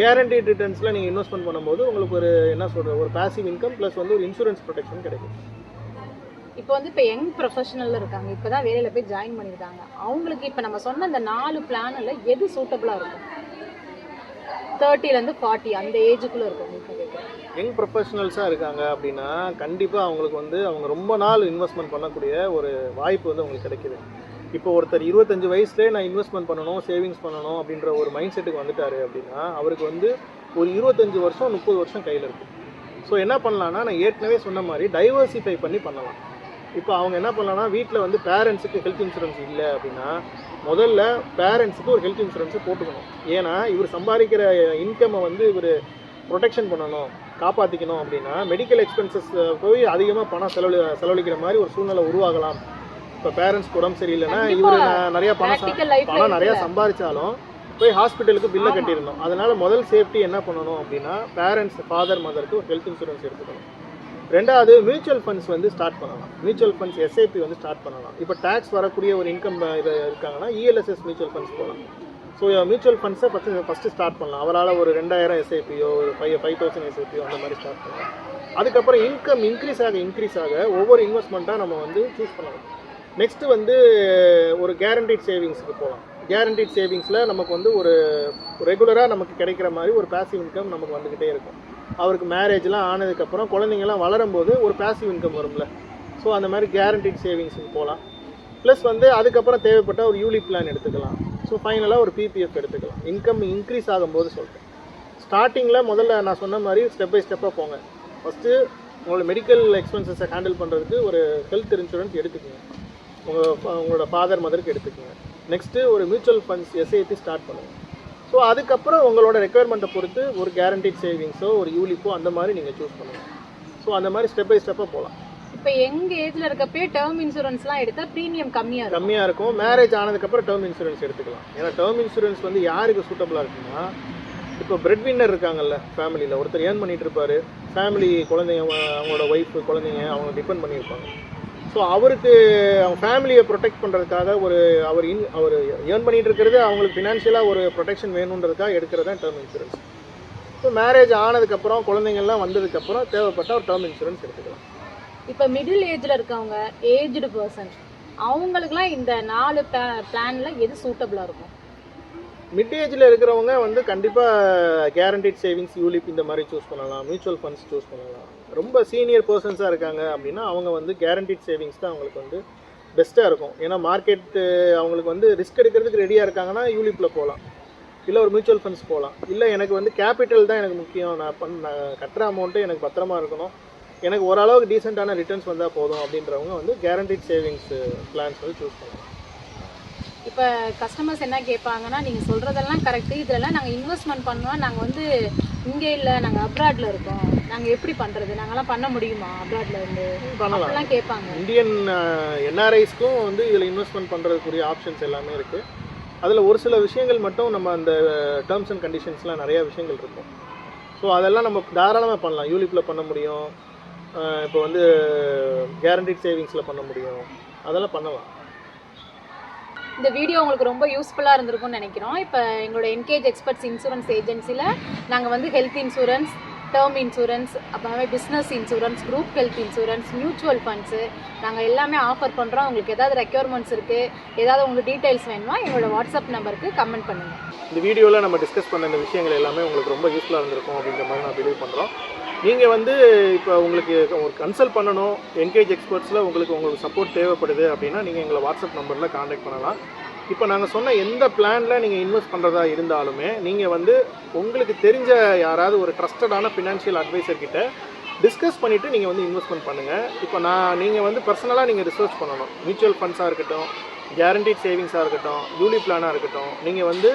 கேரண்டீட் ரிட்டர்ன்ஸில் நீங்கள் இன்வெஸ்ட்மெண்ட் பண்ணும்போது உங்களுக்கு ஒரு என்ன சொல்கிறது, ஒரு பாசிவ் இன்கம் ப்ளஸ் வந்து ஒரு இன்சூரன்ஸ் ப்ரொடெக்ஷன் கிடைக்கும். இப்போ வந்து இப்போ யங் ப்ரொஃபஷனலில் இருக்காங்க, இப்போ தான் வேலையில் போய் ஜாயின் பண்ணியிருக்காங்க. அவங்களுக்கு இப்போ நம்ம சொன்ன அந்த 4 பிளானில் எது சூட்டபுளாக இருக்கும்? 30லேருந்து 40 அந்த ஏஜுக்குள்ளே இருக்கும். யங் ப்ரொஃபஷனல்ஸாக இருக்காங்க அப்படின்னா கண்டிப்பாக அவங்களுக்கு வந்து அவங்க ரொம்ப நாள் இன்வெஸ்ட்மெண்ட் பண்ணக்கூடிய ஒரு வாய்ப்பு வந்து அவங்களுக்கு கிடைக்கிது. இப்போ ஒருத்தர் 25 வயசுலேயே நான் இன்வெஸ்ட்மெண்ட் பண்ணணும், சேவிங்ஸ் பண்ணணும் அப்படின்ற ஒரு மைண்ட் செட்டுக்கு வந்துட்டாரு அப்படின்னா அவருக்கு வந்து ஒரு 25 வருஷம் 30 வருஷம் கையில் இருக்குது. ஸோ என்ன பண்ணலான்னா, நான் ஏற்கனவே சொன்ன மாதிரி டைவர்சிஃபை பண்ணலாம். இப்போ அவங்க என்ன பண்ணலான்னா, வீட்டில் வந்து பேரண்ட்ஸுக்கு ஹெல்த் இன்சூரன்ஸ் இல்லை அப்படின்னா முதல்ல பேரண்ட்ஸுக்கு ஒரு ஹெல்த் இன்சூரன்ஸை போட்டுக்கணும். ஏன்னா இவர் சம்பாதிக்கிற இன்கம்மை வந்து இவர் ப்ரொடெக்ஷன் பண்ணணும், காப்பாற்றிக்கணும் அப்படின்னா மெடிக்கல் எக்ஸ்பென்சஸ் போய் அதிகமாக பணம் செலவழிக்கிற மாதிரி ஒரு சூழ்நிலை உருவாகலாம். இப்போ பேரண்ட்ஸ்க்கு உடம்பு சரியில்லைன்னா இவர் நிறைய பணம் நிறையா சம்பாதிச்சாலும் போய் ஹாஸ்பிட்டலுக்கு பில்லை கட்டிடணும். அதனால் முதல் சேஃப்டி என்ன பண்ணணும் அப்படின்னா பேரண்ட்ஸ், ஃபாதர், மதருக்கு ஒரு ஹெல்த் இன்சூரன்ஸ் எடுத்துக்கணும். ரெண்டாவது மியூச்சுவல் ஃபண்ட்ஸ் வந்து ஸ்டார்ட் பண்ணலாம். மியூச்சுவல் ஃபண்ட்ஸ் எஸ்ஐபி வந்து ஸ்டார்ட் பண்ணலாம். இப்போ டேக்ஸ் வரக்கூடிய ஒரு இன்கம் இது இருக்காங்கன்னா இஎல்எஸ்எஸ் மியூச்சுவல் ஃபண்ட்ஸ் போகலாம். ஸோ மியூச்சுவல் ஃபண்ட்ஸை ஃபஸ்ட்டு ஸ்டார்ட் பண்ணலாம். அவரால் ஒரு 2000 எஸ்ஐபியோ ஒரு 5000 எஸ்ஐபியோ அந்த மாதிரி ஸ்டார்ட் பண்ணலாம். அதுக்கப்புறம் இன்கம் இன்க்ரீஸ் ஆக ஒவ்வொரு இன்வெஸ்ட்மெண்ட்டாக நம்ம வந்து சூஸ் பண்ணலாம். நெக்ஸ்ட்டு வந்து ஒரு கேரண்டீட் சேவிங்ஸுக்கு போகலாம். கேரண்டீட் சேவிங்ஸில் நமக்கு வந்து ஒரு ரெகுலராக நமக்கு கிடைக்கிற மாதிரி ஒரு பாசிவ் இன்கம் நமக்கு வந்துக்கிட்டே இருக்கும். அவருக்கு மேரேஜ்லாம் ஆனதுக்கப்புறம் குழந்தைங்கள்லாம் வளரும்போது ஒரு பாசிவ் இன்கம் வரும்ல. ஸோ அந்த மாதிரி கேரண்டீட் சேவிங்ஸுக்கு போகலாம். ப்ளஸ் வந்து அதுக்கப்புறம் தேவைப்பட்ட ஒரு யூலிப் பிளான் எடுத்துக்கலாம். ஸோ ஃபைனலாக ஒரு பிபிஎஃப் எடுத்துக்கலாம். இன்கம் இன்க்ரீஸ் ஆகும்போது சொல்கிறேன். ஸ்டார்டிங்கில் முதல்ல நான் சொன்ன மாதிரி ஸ்டெப் பை ஸ்டெப்பாக போங்க. ஃபஸ்ட்டு உங்களோட மெடிக்கல் எக்ஸ்பென்சஸை ஹேண்டில் பண்ணுறதுக்கு ஒரு ஹெல்த் இன்சூரன்ஸ் எடுத்துக்கோங்க. உங்களோட ஃபாதர், மதருக்கு எடுத்துக்கோங்க. நெக்ஸ்ட்டு ஒரு மியூச்சுவல் ஃபண்ட்ஸ் எஸ்ஐபி ஸ்டார்ட் பண்ணுங்கள். ஸோ அதுக்கப்புறம் உங்களோட ரெக்குயர்மெண்ட்டை பொறுத்து ஒரு கேரண்டீட் சேவிங்ஸோ ஒரு யூலிப்போ அந்த மாதிரி நீங்கள் சூஸ் பண்ணுங்கள். ஸோ அந்த மாதிரி ஸ்டெப் பை ஸ்டெப்பாக போகலாம். இப்போ எங்கள் ஏஜில் இருக்கப்பே டேர்ம் இன்சூரன்ஸ்லாம் எடுத்தால் ப்ரீமியம் கம்மியாக இருக்கும். மேரேஜ் ஆனதுக்கப்புறம் டேர்ம் இன்சூரன்ஸ் எடுத்துக்கலாம். ஏன்னா டேர்ம் இன்சூரன்ஸ் வந்து யாருக்கு சூட்டபுளாக இருக்குன்னா, இப்போ பிரெட் வின்னர் இருக்காங்கல்ல ஃபேமிலியில், ஒருத்தர் ஏர்ன் பண்ணிகிட்டு இருப்பார், ஃபேமிலி குழந்தைங்க, அவங்களோட ஒய்ஃபு, குழந்தைங்க அவங்க டிபெண்ட் பண்ணியிருப்பாங்க. ஸோ அவருக்கு அவங்க ஃபேமிலியை ப்ரொடெக்ட் பண்ணுறதுக்காக அவர் ஏர்ன் பண்ணிகிட்டு இருக்கிறது அவங்களுக்கு ஃபினான்ஷியலாக ஒரு ப்ரொடெக்ஷன் வேணுன்றதுக்காக எடுக்கிறது தான் டேர்ம் இன்சூரன்ஸ். ஸோ மேரேஜ் ஆனதுக்கப்புறம் குழந்தைங்கள்லாம் வந்ததுக்கப்புறம் தேவைப்பட்ட ஒரு டேர்ம் இன்சூரன்ஸ் எடுத்துக்கலாம். இப்போ மிடில் ஏஜில் இருக்கவங்க, ஏஜ்டு பர்சன், அவங்களுக்குலாம் இந்த 4 பிளானில் எது சூட்டபுளாக இருக்கும்? மிட் ஏஜில் இருக்கிறவங்க வந்து கண்டிப்பாக கேரண்டீட் சேவிங்ஸ், யூலிப் இந்த மாதிரி சூஸ் பண்ணலாம். மியூச்சுவல் ஃபண்ட்ஸ் சூஸ் பண்ணலாம். ரொம்ப சீனியர் பர்சன்ஸாக இருக்காங்க அப்படின்னா அவங்க வந்து கேரண்டீட் சேவிங்ஸ் தான் அவங்களுக்கு வந்து பெஸ்ட்டாக இருக்கும். ஏன்னா மார்க்கெட்டு அவங்களுக்கு வந்து ரிஸ்க் எடுக்கிறதுக்கு ரெடியாக இருக்காங்கன்னா யூலிப்பில் போகலாம், இல்லை ஒரு மியூச்சுவல் ஃபண்ட்ஸ் போகலாம். இல்லை எனக்கு வந்து கேபிட்டல் தான் எனக்கு முக்கியம், நான் கட்டுற அமௌண்ட்டு எனக்கு பத்திரமா இருக்கணும், எனக்கு ஓரளவுக்கு டீசெண்டான ரிட்டர்ன்ஸ் வந்தால் போதும் அப்படின்றவங்க வந்து கேரண்டீட் சேவிங்ஸ் பிளான்ஸ் வந்து சூஸ் பண்ணலாம். இப்போ கஸ்டமர்ஸ் என்ன கேட்பாங்கன்னா, நீங்கள் சொல்கிறதெல்லாம் கரெக்டு, இதெல்லாம் நாங்கள் இன்வெஸ்ட்மெண்ட் பண்ணுவோம், நாங்கள் வந்து இங்கே இல்லை, நாங்கள் அப்ராடில் இருக்கோம், நாங்கள் எப்படி பண்ணுறது, நாங்கள்லாம் பண்ண முடியுமா அப்ராடில் இருந்து பண்ணலாம் கேட்பாங்க. இந்தியன் என்ஆர்ஐஸ்க்கும் வந்து இதில் இன்வெஸ்ட்மெண்ட் பண்ணுறதுக்குரிய ஆப்ஷன்ஸ் எல்லாமே இருக்குது. அதில் ஒரு சில விஷயங்கள் மட்டும் நம்ம அந்த டேர்ம்ஸ் அண்ட் கண்டிஷன்ஸ்லாம் நிறையா விஷயங்கள் இருக்கும். ஸோ அதெல்லாம் நம்ம தாராளமாக பண்ணலாம். யூலிப்பில் பண்ண முடியும், இப்போ வந்து கேரண்டீட் சேவிங்ஸில் பண்ண முடியும், அதெல்லாம் பண்ணலாம். இந்த வீடியோ உங்களுக்கு ரொம்ப யூஸ்ஃபுல்லாக இருந்திருக்கும்னு நினைக்கிறோம். இப்போ எங்களோட என்கேஜ் எக்ஸ்பர்ட்ஸ் இன்சூரன்ஸ் ஏஜென்சியில் நாங்கள் வந்து ஹெல்த் இன்சூரன்ஸ், டேர்ம் இன்சூரன்ஸ், அப்புறமே business insurance, group health insurance, mutual funds நாங்கள் எல்லாமே ஆஃபர் பண்ணுறோம். உங்களுக்கு ஏதாவது ரெக்யர்மெண்ட்ஸ் இருக்குது, ஏதாவது உங்களுக்கு டீட்டெயில்ஸ் வேணுமா எங்களோட வாட்ஸ்அப் நம்பருக்கு கமெண்ட் பண்ணுங்கள். இந்த வீடியோவில் நம்ம டிஸ்கஸ் பண்ண இந்த விஷயங்கள் எல்லாமே உங்களுக்கு ரொம்ப யூஸ்ஃபுல்லாக இருந்திருக்கும் அப்படின்ற மாதிரி நான் பிலீவ் பண்ணுறோம். நீங்கள் வந்து இப்போ உங்களுக்கு ஒரு கன்சல்ட் பண்ணணும், என்கேஜ் எக்ஸ்பர்ட்ஸில் உங்களுக்கு சப்போர்ட் தேவைப்படுது அப்படின்னா நீங்கள் எங்களை வாட்ஸ்அப் நம்பரில் காண்டாக்ட் பண்ணலாம். இப்போ நாங்கள் சொன்ன எந்த பிளானில் நீங்கள் இன்வெஸ்ட் பண்ணுறதா இருந்தாலுமே நீங்கள் வந்து உங்களுக்கு தெரிஞ்ச யாராவது ஒரு ட்ரஸ்டடான ஃபினான்ஷியல் அட்வைசர் கிட்ட டிஸ்கஸ் பண்ணிவிட்டு நீங்கள் வந்து இன்வெஸ்ட்மெண்ட் பண்ணுங்கள். இப்போ நீங்கள் வந்து பர்சனலாக நீங்கள் ரிசர்ச் பண்ணணும். மியூச்சுவல் ஃபண்ட்ஸாக இருக்கட்டும், கேரண்டீட் சேவிங்ஸாக இருக்கட்டும், யூலி பிளானாக இருக்கட்டும், நீங்கள் வந்து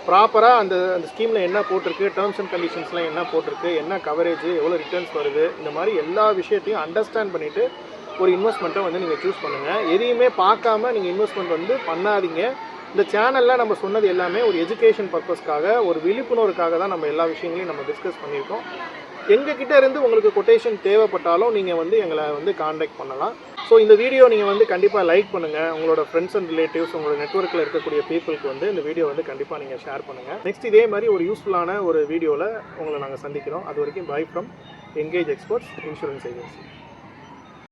ப்ராப்பராக அந்த ஸ்கீமில் என்ன போட்டிருக்கு, டேர்ம்ஸ் அண்ட் கண்டிஷன்ஸ்லாம் என்ன போட்டிருக்கு, என்ன கவரேஜ், எவ்வளோ ரிட்டர்ன்ஸ் வருது, இந்த மாதிரி எல்லா விஷயத்தையும் அண்டர்ஸ்டாண்ட் பண்ணிவிட்டு ஒரு இன்வெஸ்ட்மெண்ட்டை வந்து நீங்கள் சூஸ் பண்ணுங்கள். எதையுமே பார்க்காம நீங்கள் இன்வெஸ்ட்மெண்ட் வந்து பண்ணாதீங்க. இந்த சேனலில் நம்ம சொன்னது எல்லாமே ஒரு எஜுகேஷன் பர்பஸ்க்காக, ஒரு விழிப்புணர்வுக்காக தான் நம்ம எல்லா விஷயங்களையும் நம்ம டிஸ்கஸ் பண்ணியிருக்கோம். எங்ககிட்ட இருந்து உங்களுக்கு கொட்டேஷன் தேவைப்பட்டாலும் நீங்கள் வந்து எங்களை வந்து காண்டாக்ட் பண்ணலாம். ஸோ இந்த வீடியோ நீங்கள் வந்து கண்டிப்பாக லைக் பண்ணுங்கள். உங்களோட ஃப்ரெண்ட்ஸ் அண்ட் ரிலேட்டிவ்ஸ், உங்களோட நெட்வொர்க்கில் இருக்கக்கூடிய பீப்புளுக்கு வந்து இந்த வீடியோ வந்து கண்டிப்பாக நீங்கள் ஷேர் பண்ணுங்கள். நெக்ஸ்ட் இதே மாதிரி ஒரு யூஸ்ஃபுல்லான ஒரு வீடியோவில் உங்களை நாங்கள் சந்திக்கிறோம். அது வரைக்கும் by from engage experts insurance agency.